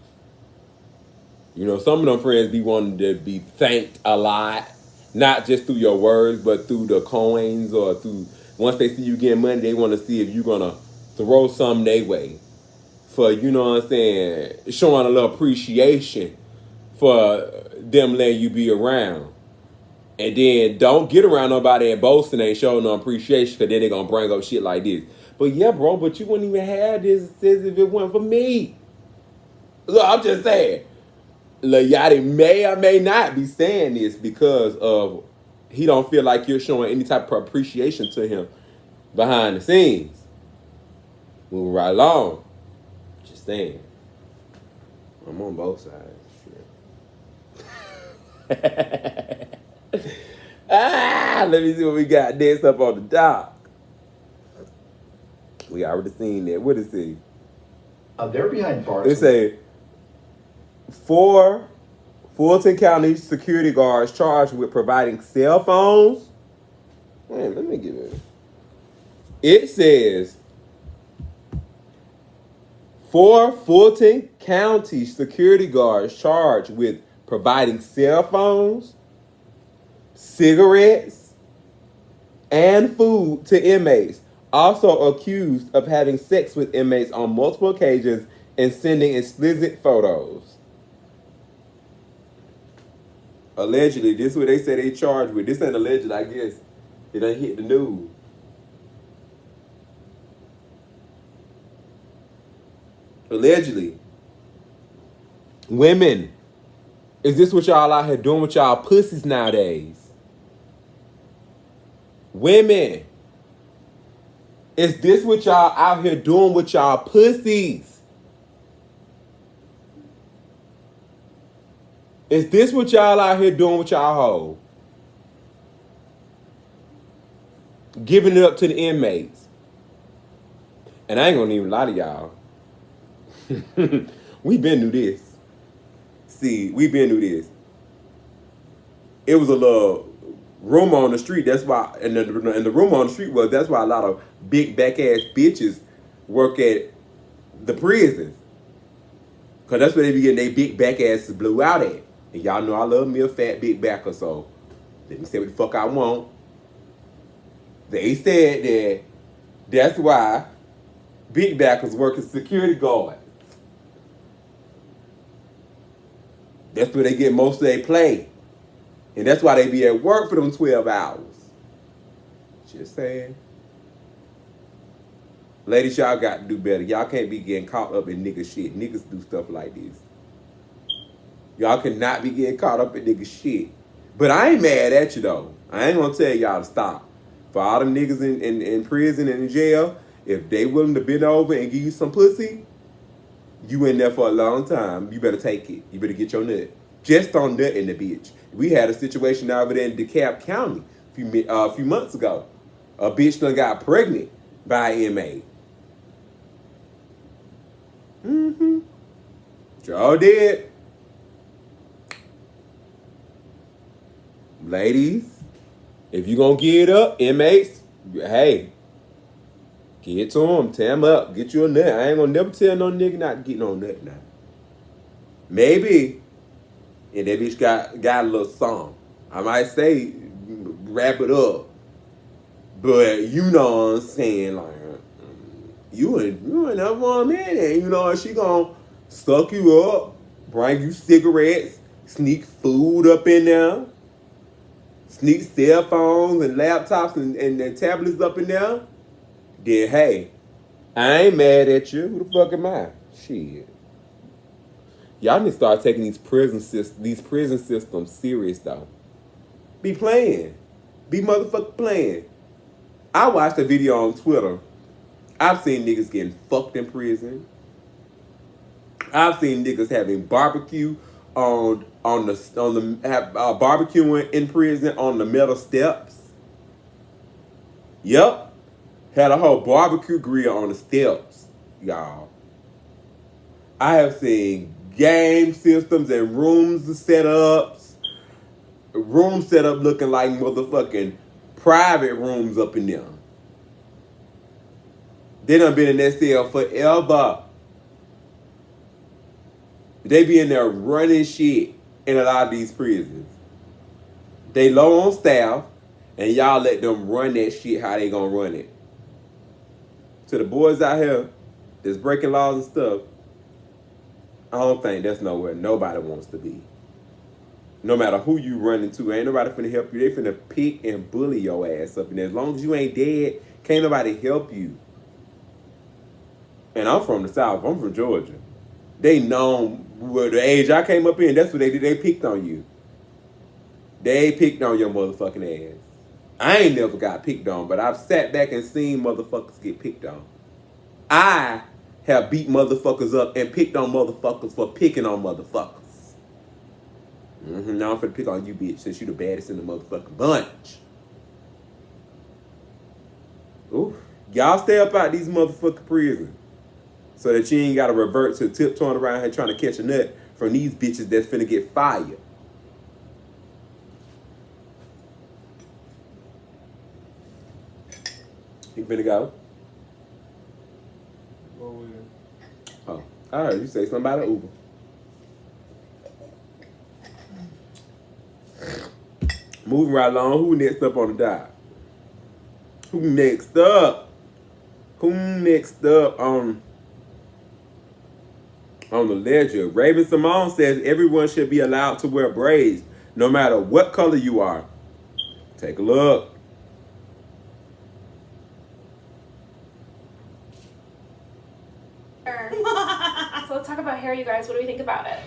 You know, some of them friends be wanting to be thanked a lot, not just through your words, but through the coins or through, once they see you getting money, they want to see if you're going to throw some their way for, you know what I'm saying, showing a little appreciation for them letting you be around. And then don't get around nobody and boasting ain't showing no appreciation because then they going to bring up shit like this. But yeah, bro, but you wouldn't even have this if it wasn't for me. Look, I'm just saying. Lil Yachty may or may not be saying this because of he don't feel like you're showing any type of appreciation to him behind the scenes. Moving right along. Just saying. I'm on both sides. Let me see what we got next up on the dock. We already seen that. What is it? They're behind bars. It say 4 Fulton County security guards charged with providing cell phones. Man, let me get it. It says 4 Fulton County security guards charged with providing cell phones, cigarettes, and food to inmates, also accused of having sex with inmates on multiple occasions and sending explicit photos. Allegedly, this is what they say they charged with. This ain't alleged, I guess. It done hit the news. Allegedly. Women, is this what y'all out here doing with y'all pussies nowadays? Women, is this what y'all out here doing with y'all pussies? Is this what y'all out here doing with y'all hoe? Giving it up to the inmates. And I ain't gonna even lie to y'all. We been through this. See, we been through this. It was a little rumor on the street. That's why, and the rumor on the street was that's why a lot of big back ass bitches work at the prisons. Cause that's where they be getting their big back asses blew out at. And y'all know I love me a fat big backer, so let me say what the fuck I want. They said that that's why big backers work as security guard. That's where they get most of their play. And that's why they be at work for them 12 hours. Just saying. Ladies, y'all got to do better. Y'all can't be getting caught up in nigga shit. Niggas do stuff like this. Y'all cannot be getting caught up in nigga shit. But I ain't mad at you, though. I ain't going to tell y'all to stop. For all them niggas in prison and in jail, if they willing to bend over and give you some pussy, you in there for a long time. You better take it. You better get your nut. Just on nut in the bitch. We had a situation over there in DeKalb County a few months ago. A bitch done got pregnant by an inmate. Mm-hmm. Sure did. Ladies, if you gonna get it up, inmates, hey, get it to them, tear them up, get you a nut. I ain't gonna never tell no nigga not to get no nut now. Maybe, and that bitch got a little song. I might say, wrap it up. But you know what I'm saying, like, you in there for a minute, you know, she gonna suck you up, bring you cigarettes, sneak food up in there, sneak cell phones and laptops and tablets up in there. Then, hey, I ain't mad at you. Who the fuck am I? Shit. Y'all need to start taking these prison systems serious, though. Be playing. Be motherfucking playing. I watched a video on Twitter. I've seen niggas getting fucked in prison. I've seen niggas having barbecue barbecuing in prison on the metal steps. Yep. Had a whole barbecue grill on the steps, y'all. I have seen game systems and rooms set up looking like motherfucking private rooms up in there. They done been in that cell forever. They be in there running shit in a lot of these prisons. They low on staff, and y'all let them run that shit how they gonna run it. To the boys out here that's breaking laws and stuff, I don't think that's nowhere nobody wants to be. No matter who you run into, ain't nobody finna help you. They finna pick and bully your ass up. And as long as you ain't dead, can't nobody help you. And I'm from the South. I'm from Georgia. They know where the age I came up in, that's what they did. They picked on you. They picked on your motherfucking ass. I ain't never got picked on, but I've sat back and seen motherfuckers get picked on. I have beat motherfuckers up and picked on motherfuckers for picking on motherfuckers. Now I'm finna pick on you, bitch, since you the baddest in the motherfucking bunch. Ooh. Y'all stay up out these motherfucking prisons so that you ain't gotta revert to tiptoeing around here trying to catch a nut from these bitches that's finna get fired. You finna go? Oh, I heard you say something about an Uber. Moving right along, who next up on the dial? Who next up? Who next up on the ledger? Raven Simone says everyone should be allowed to wear braids, no matter what color you are. Take a look. So let's talk about hair, you guys. What do we think about it?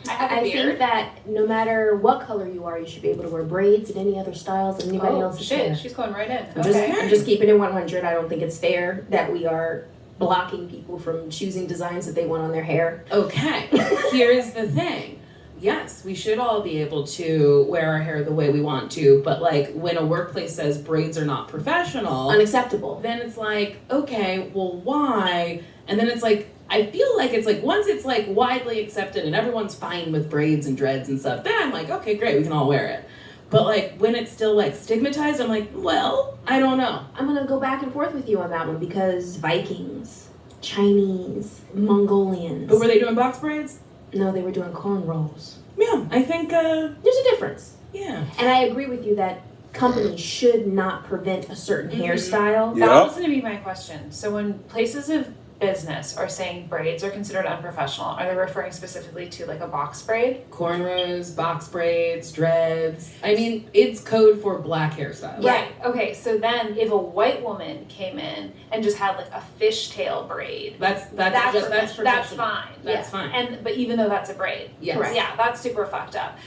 I have a I beard. think that no matter what color you are, you should be able to wear braids and any other styles that anybody else shit, hair. she's going right in. I'm just keeping it 100. I don't think it's fair that we are blocking people from choosing designs that they want on their hair. Okay, here's the thing. Yes, we should all be able to wear our hair the way we want to, but like when a workplace says braids are not professional, Unacceptable. then it's like, okay, well, why? And then it's like, I feel like it's like once it's like widely accepted and everyone's fine with braids and dreads and stuff, then I'm like, okay, great, we can all wear it. But like when it's still like stigmatized, I'm like, well, I don't know. I'm gonna go back and forth with you on that one because Vikings, Chinese, Mongolians. But were they doing box braids? No, they were doing cornrows. Yeah, I think, There's a difference. yeah. And I agree with you that companies should not prevent a certain hairstyle. Yeah. That was going to be my question. So when places of business are saying braids are considered unprofessional, are they referring specifically to like a box braid? Cornrows, box braids, dreads. I mean, it's code for black hairstyles. Right. Okay. So then, if a white woman came in and just had like a fishtail braid, That's that's professional. fine. That's Yeah. fine. And but even though that's a braid, Yes. correct. Yeah, that's super fucked up.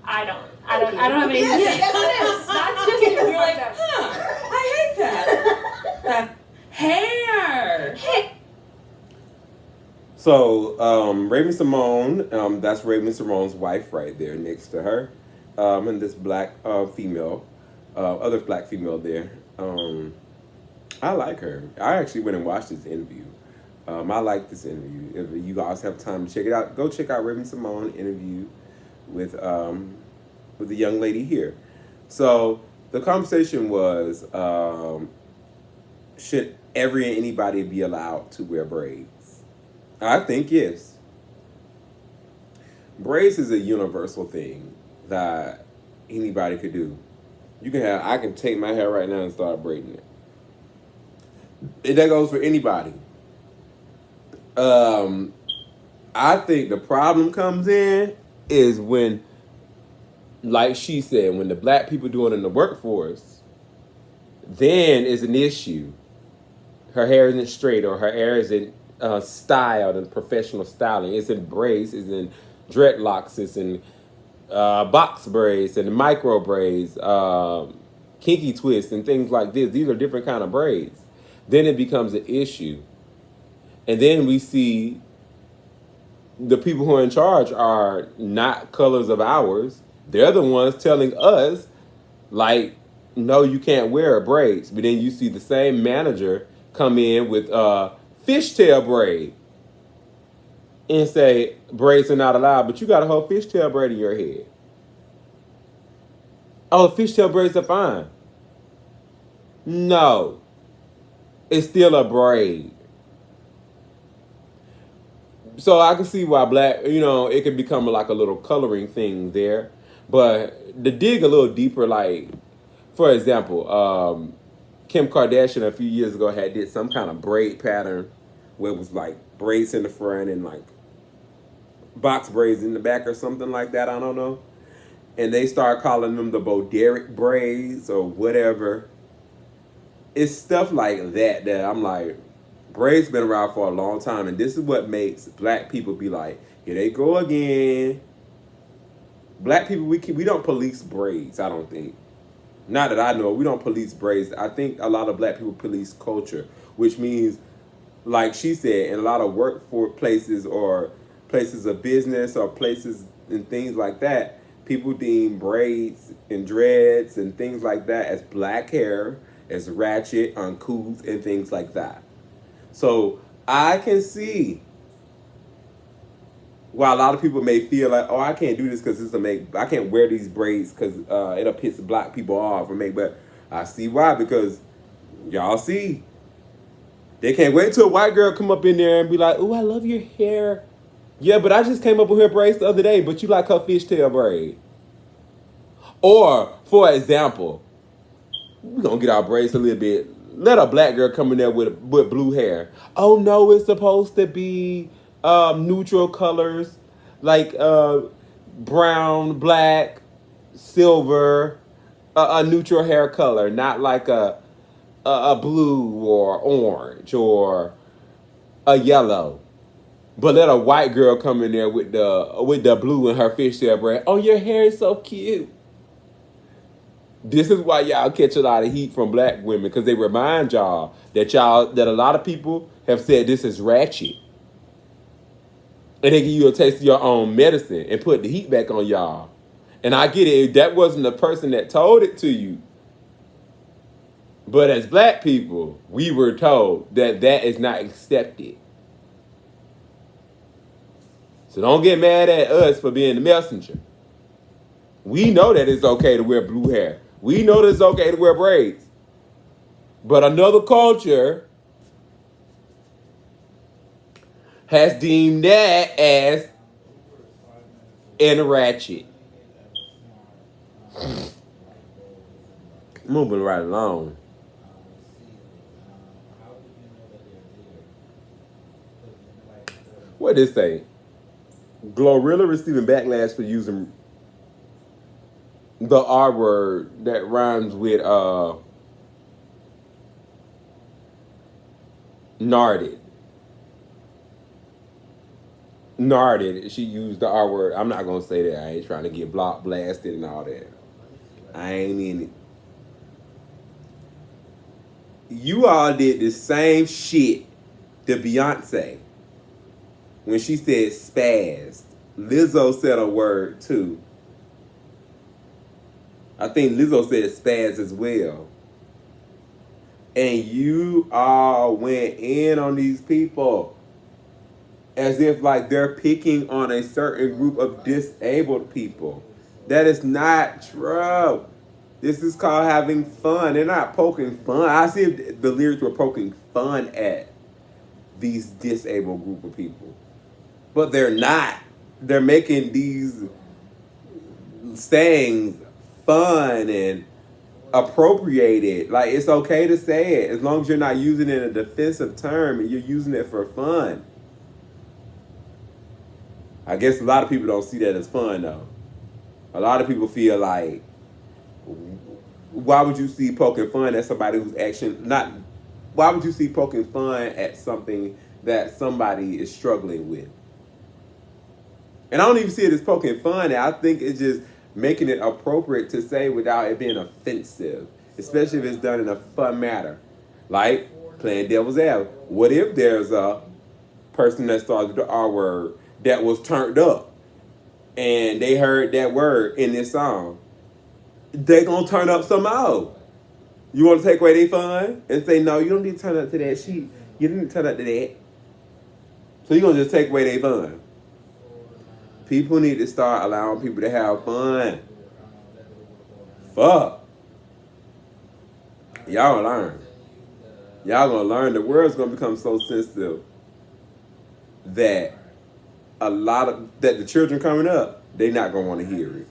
I don't have any. Yes, it is. That's just super You're like, fucked up. I hate that. That hair. So, Raven Simone, that's Raven Simone's wife right there next to her. And this black female, other black female there. I like her. I actually went and watched this interview. I like this interview. If you guys have time to check it out, go check out Raven Simone interview with the young lady here. So the conversation was, should anybody be allowed to wear braids? I think yes. Braids is a universal thing that anybody could do. I can take my hair right now and start braiding it. And that goes for anybody. I think the problem comes in is when, like she said, when the black people do it in the workforce, then is an issue. Her hair isn't straight or her hair isn't styled and professional styling. It's in braids, it's in dreadlocks, it's in box braids and micro braids, kinky twists and things like this. These are different kind of braids. Then it becomes an issue. And then we see the people who are in charge are not colors of ours. They're the ones telling us, like, no, you can't wear braids. But then you see the same manager come in with fishtail braid and say braids are not allowed, but you got a whole fishtail braid in your head. Oh, fishtail braids are fine. No. It's still a braid. So I can see why black, it could become like a little coloring thing there. But to dig a little deeper, like, for example, Kim Kardashian a few years ago did some kind of braid pattern where it was like braids in the front and like box braids in the back or something like that. I don't know. and they start calling them the Boderick braids or whatever. It's stuff like that that I'm like, braids been around for a long time, and this is what makes black people be like, here they go again. Black people, we don't police braids, I don't think. Not that I know, we don't police braids. I think a lot of black people police culture, which means, like she said, in a lot of workplaces or places of business or places and things like that, people deem braids and dreads and things like that as black hair, as ratchet, uncouth, and things like that. So I can see why a lot of people may feel like, oh, I can't do this because I can't wear these braids because it'll piss black people off or but I see why, because y'all see, they can't wait till a white girl come up in there and be like, oh, I love your hair. Yeah, but I just came up with her braids the other day, but you like her fishtail braid. Or, for example, we're going to get our braids a little bit. Let a black girl come in there with blue hair. Oh, no, it's supposed to be neutral colors like brown, black, silver, a neutral hair color, not like a blue or orange or a yellow. But let a white girl come in there with the blue and her fishtail braid. Oh, your hair is so cute. This is why y'all catch a lot of heat from black women, because they remind y'all that a lot of people have said this is ratchet. And they give you a taste of your own medicine and put the heat back on y'all. And I get it, that wasn't the person that told it to you. But as black people, we were told that is not accepted. So don't get mad at us for being the messenger. We know that it's okay to wear blue hair. We know that it's okay to wear braids. But another culture has deemed that as an ratchet. Moving right along. What did it say? Glorilla receiving backlash for using the R word that rhymes with narded. Narded. She used the R word. I'm not gonna say that. I ain't trying to get blasted and all that. I ain't in it. You all did the same shit to Beyonce when she said spazzed. Lizzo said a word too. I think Lizzo said spaz as well. And you all went in on these people as if like they're picking on a certain group of disabled people. That is not true. This is called having fun. They're not poking fun. I see if the lyrics were poking fun at these disabled group of people. But they're not. They're making these sayings fun and appropriated. Like, it's okay to say it as long as you're not using it in a defensive term and you're using it for fun. I guess a lot of people don't see that as fun though. A lot of people feel like, why would you see poking fun at somebody who's why would you see poking fun at something that somebody is struggling with? And I don't even see it as poking fun. I think it's just making it appropriate to say without it being offensive, especially if it's done in a fun manner. Like playing devil's advocate. What if there's a person that starts with the R word that was turned up and they heard that word in this song? They gonna turn up somehow. You want to take away their fun and say, no, you don't need to turn up to that shit. You didn't turn up to that. So you're gonna just take away their fun. People need to start allowing people to have fun. Fuck. Y'all gonna learn. Y'all gonna learn. The world's gonna become so sensitive that the children coming up, they not gonna want to hear it.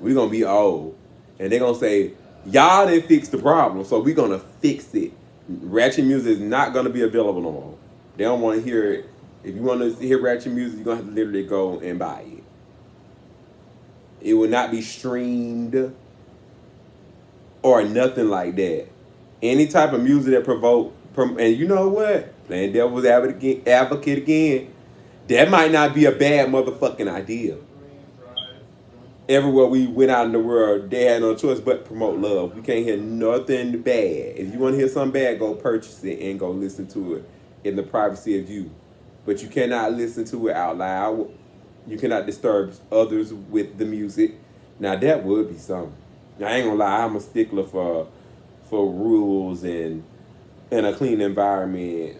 We're gonna be old. And they're gonna say, y'all didn't fix the problem, so we're gonna fix it. Ratchet music is not gonna be available no more. They don't want to hear it. If you want to hear ratchet music, you're gonna have to literally go and buy it. It will not be streamed or nothing like that. Any type of music that provoke, and you know what? Playing devil's advocate again, that might not be a bad motherfucking idea. Everywhere we went out in the world, they had no choice but promote love. We can't hear nothing bad. If you want to hear something bad, go purchase it and go listen to it in the privacy of you. But you cannot listen to it out loud. You cannot disturb others with the music. Now that would be something. Now, I ain't gonna lie, I'm a stickler for rules and a clean environment.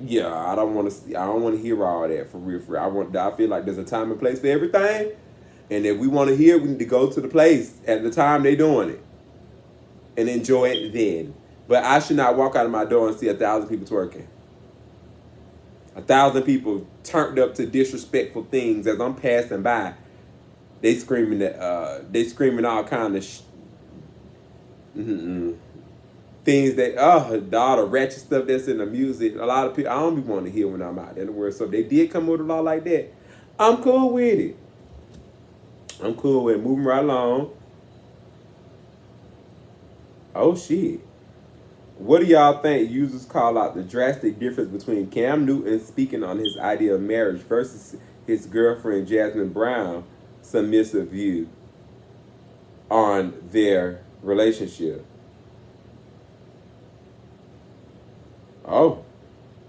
Yeah, I don't want to hear all that for real. I feel like there's a time and place for everything. And if we want to hear, we need to go to the place at the time they doing it and enjoy it then. But I should not walk out of my door and see 1,000 people twerking. 1,000 people turned up to disrespectful things as I'm passing by. They screaming all kind of things that all the ratchet stuff that's in the music. A lot of people I don't be wanting to hear when I'm out in the world. So if they did come with a law like that, I'm cool with it. I'm cool with moving right along. Oh shit. What do y'all think users call out the drastic difference between Cam Newton speaking on his idea of marriage versus his girlfriend Jasmine Brown's submissive view on their relationship? Oh,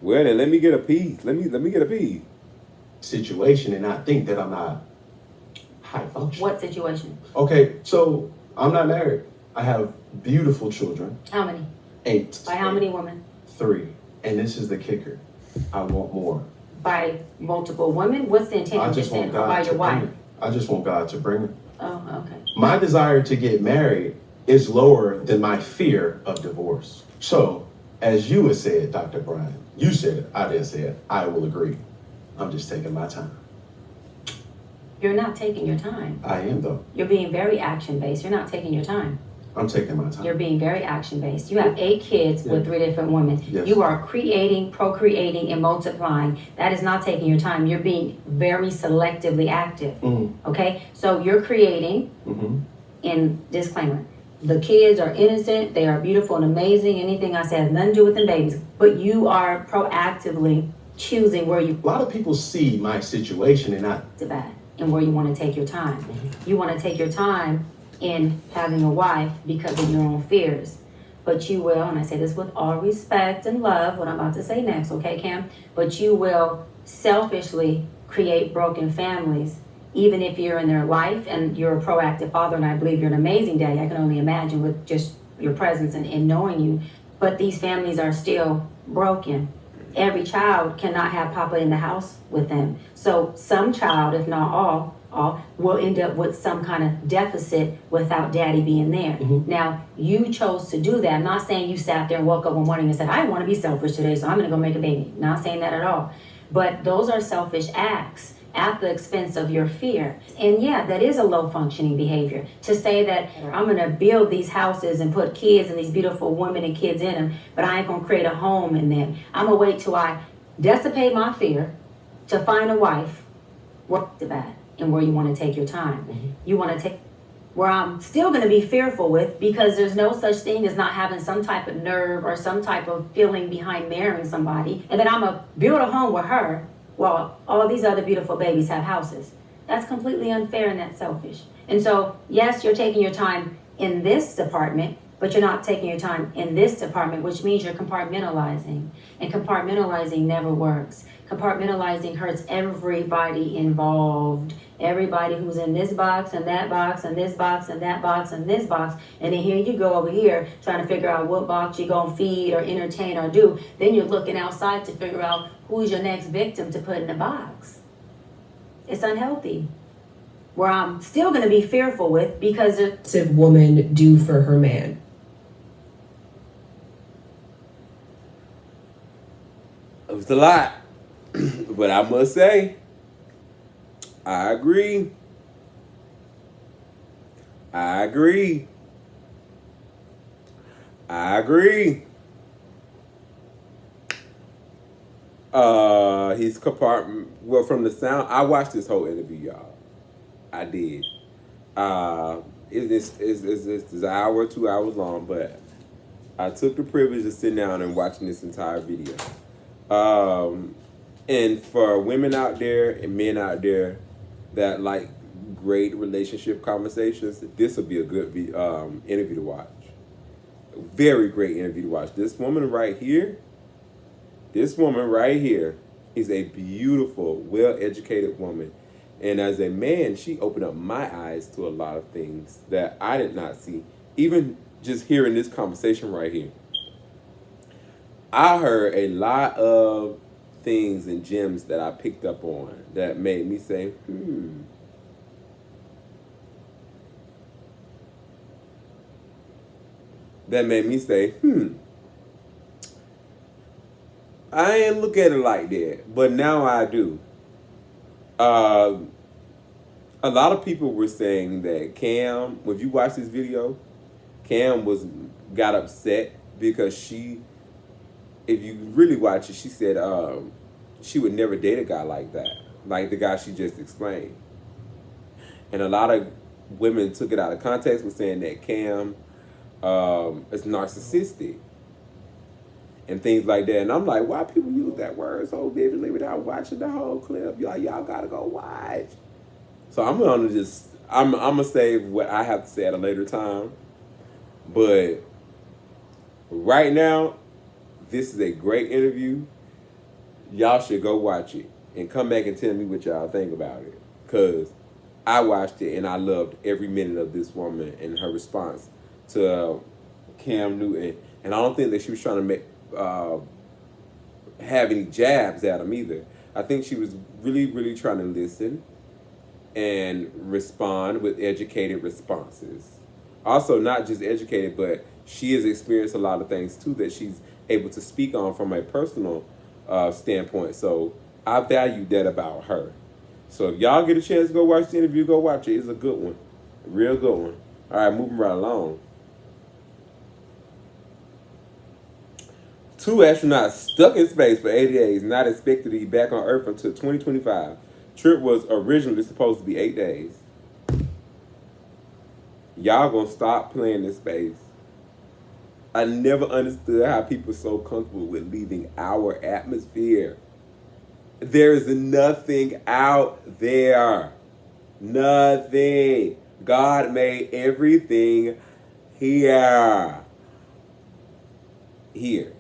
well then let me get a piece. Let me get a piece. Situation, and I think that I'm not high function. What situation? Okay, so I'm not married. I have beautiful children. How many? 8. By how many women? 3. And this is the kicker. I want more. By multiple women? What's the intent I of just this want saying? Or by God your to wife? bring it. I just want God to bring it. Oh, okay. My desire to get married is lower than my fear of divorce. So, as you had said, Dr. Brian, you said it, I didn't say it, I will agree. I'm just taking my time. You're not taking your time. I am, though. You're being very action-based. You're not taking your time. I'm taking my time. You're being very action-based. You have 8 kids with 3 different women. Yes. You are creating, procreating, and multiplying. That is not taking your time. You're being very selectively active. Okay? So you're creating, in disclaimer, the kids are innocent, they are beautiful and amazing. Anything I say has nothing to do with them babies. But you are proactively choosing where you... A lot of people see my situation and not... to that, and where you want to take your time. You want to take your time in having a wife because of your own fears. But you will, and I say this with all respect and love, what I'm about to say next, okay, Cam? But you will selfishly create broken families, even if you're in their life and you're a proactive father, and I believe you're an amazing daddy. I can only imagine with just your presence and knowing you. But these families are still broken. Every child cannot have Papa in the house with them. So some child, if not all will end up with some kind of deficit without daddy being there. Now, you chose to do that. I'm not saying you sat there and woke up one morning and said, I want to be selfish today, so I'm going to go make a baby. Not saying that at all. But those are selfish acts at the expense of your fear. And yeah, that is a low functioning behavior. To say that I'm going to build these houses and put kids and these beautiful women and kids in them, but I ain't going to create a home in them. I'm going to wait till I dissipate my fear to find a wife. Work to that. And where you want to take your time. You want to take where I'm still going to be fearful with, because there's no such thing as not having some type of nerve or some type of feeling behind marrying somebody. And then I'm going to build a home with her while all these other beautiful babies have houses. That's completely unfair and that's selfish. And so, yes, you're taking your time in this department, but you're not taking your time in this department, which means you're compartmentalizing. And compartmentalizing never works. Compartmentalizing hurts everybody involved. Everybody who's in this box and that box and this box and that box and this box. And then here you go over here trying to figure out what box you're going to feed or entertain or do. Then you're looking outside to figure out who's your next victim to put in the box. It's unhealthy. Where I'm still going to be fearful with, because What's a woman do for her man? It was a lot. But I must say, I agree. I agree. I agree. His compartment, well, from the sound, I watched this whole interview, y'all. I did. It's an hour, 2 hours long, but I took the privilege of sitting down and watching this entire video. And for women out there and men out there that like great relationship conversations, this will be a good interview to watch. Very great interview to watch. This woman right here is a beautiful, well-educated woman. And as a man, she opened up my eyes to a lot of things that I did not see. Even just hearing this conversation right here. I heard a lot of things and gems that I picked up on that made me say, That made me say, I ain't look at it like that, but now I do. A lot of people were saying that Cam, if you watch this video, Cam got upset because if you really watch it, she said she would never date a guy like that, like the guy she just explained. And a lot of women took it out of context with saying that Cam is narcissistic and things like that. And I'm like, why people use that word so vividly without watching the whole clip? Y'all gotta go watch. So I'm gonna save what I have to say at a later time. But right now, this is a great interview. Y'all should go watch it and come back and tell me what y'all think about it. Because I watched it and I loved every minute of this woman and her response to Cam Newton. And I don't think that she was trying to have any jabs at him either. I think she was really, really trying to listen and respond with educated responses. Also, not just educated, but she has experienced a lot of things too that she's able to speak on from a personal standpoint. So I value that about her. So if y'all get a chance to go watch the interview, go watch it. It's a good one. A real good one. All right, moving right along. 2 astronauts stuck in space for 80 days, not expected to be back on Earth until 2025. Trip was originally supposed to be 8 days. Y'all gonna stop playing in space. I never understood how people are so comfortable with leaving our atmosphere. There is nothing out there. Nothing. God made everything here. Here.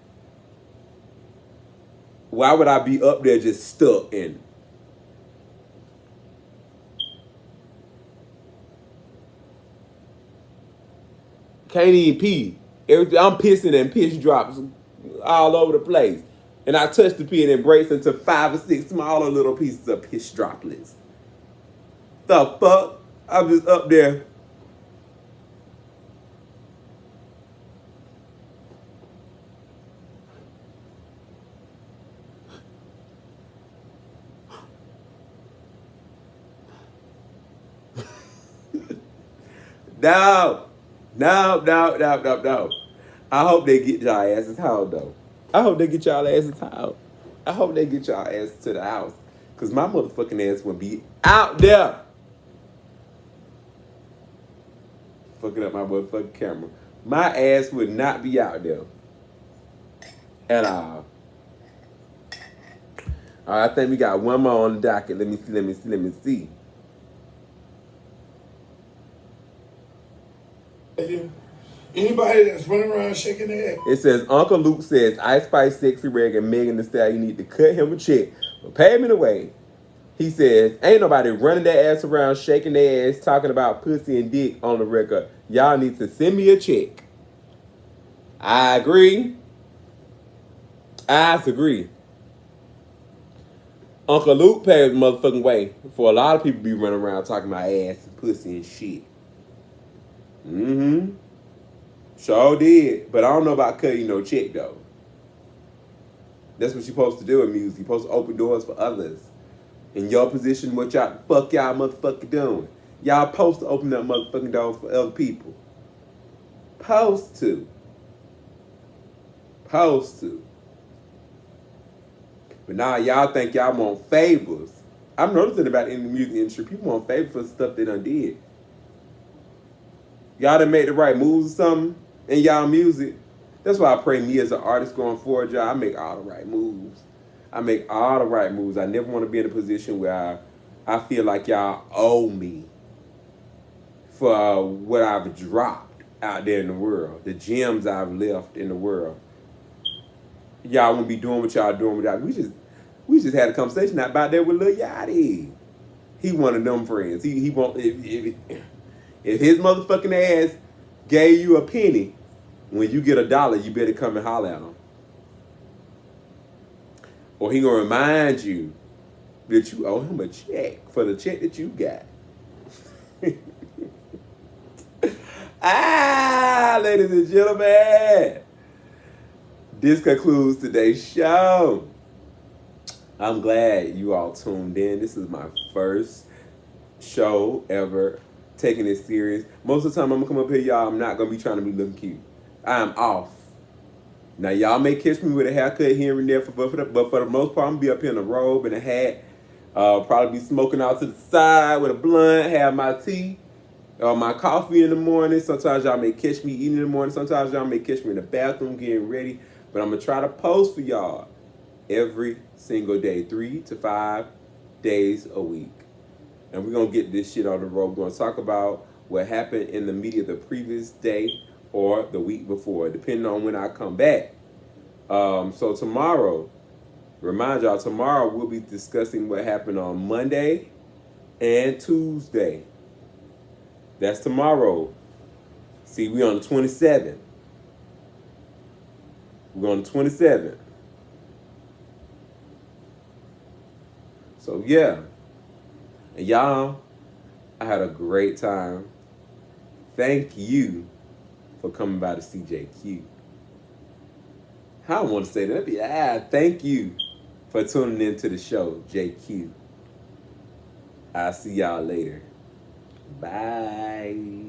Why would I be up there just stuck in? Can't even pee. I'm pissing and piss drops all over the place. And I touch the pee and it breaks into 5 or 6 smaller little pieces of piss droplets. The fuck? I'm just up there. No. I hope they get y'all asses out though. I hope they get y'all asses out. I hope they get y'all asses to the house. Because my motherfucking ass would be out there. Fucking up my motherfucking camera. My ass would not be out there. At all. Alright, I think we got one more on the docket. Let me see. Anybody that's running around shaking their head. It says, Uncle Luke says, Ice Spice, Sexy Red, and Megan Thee Stallion need to cut him a check. But pay him away. He says, ain't nobody running their ass around, shaking their ass, talking about pussy and dick on the record. Y'all need to send me a check. I agree. I agree. Uncle Luke paves motherfucking way for a lot of people to be running around talking about ass and pussy and shit. Mm-hmm. Sure did. But I don't know about cutting no check, though. That's what you're supposed to do in music. You're supposed to open doors for others. In your position, what y'all motherfucking doing? Y'all supposed to open up motherfucking doors for other people. Supposed to. But now y'all think y'all want favors. I'm noticing about in the music industry, people want favor for stuff they done did. Y'all done made the right moves or something in y'all music. That's why I pray me as an artist going forward, y'all. I make all the right moves. I make all the right moves. I never want to be in a position where I feel like y'all owe me for what I've dropped out there in the world, the gems I've left in the world. Y'all won't be doing what y'all doing without. We just had a conversation about that with Lil Yachty. He one of them friends. He won't if his motherfucking ass gave you a penny, when you get $1, you better come and holler at him. Or he gonna remind you that you owe him a check for the check that you got. Ladies and gentlemen, this concludes today's show. I'm glad you all tuned in. This is my first show ever taking it serious. Most of the time I'm gonna come up here, y'all, I'm not gonna be trying to be looking cute. I am off. Now y'all may catch me with a haircut here and there, but for the most part I'm gonna be up here in a robe and a hat. Probably be smoking out to the side with a blunt, have my tea or my coffee in the morning. Sometimes y'all may catch me eating in the morning. Sometimes y'all may catch me in the bathroom getting ready. But I'm gonna try to post for y'all every single day, 3 to 5 days a week. And we're gonna get this shit on the road. We're gonna talk about what happened in the media the previous day or the week before, depending on when I come back. So tomorrow, remind y'all, tomorrow we'll be discussing what happened on Monday and Tuesday. That's tomorrow. See, we on the 27th. We're on the 27th. So yeah. And y'all, I had a great time. Thank you for coming by to CJQ. I don't want to say that. Thank you for tuning in to the show, JQ. I'll see y'all later. Bye.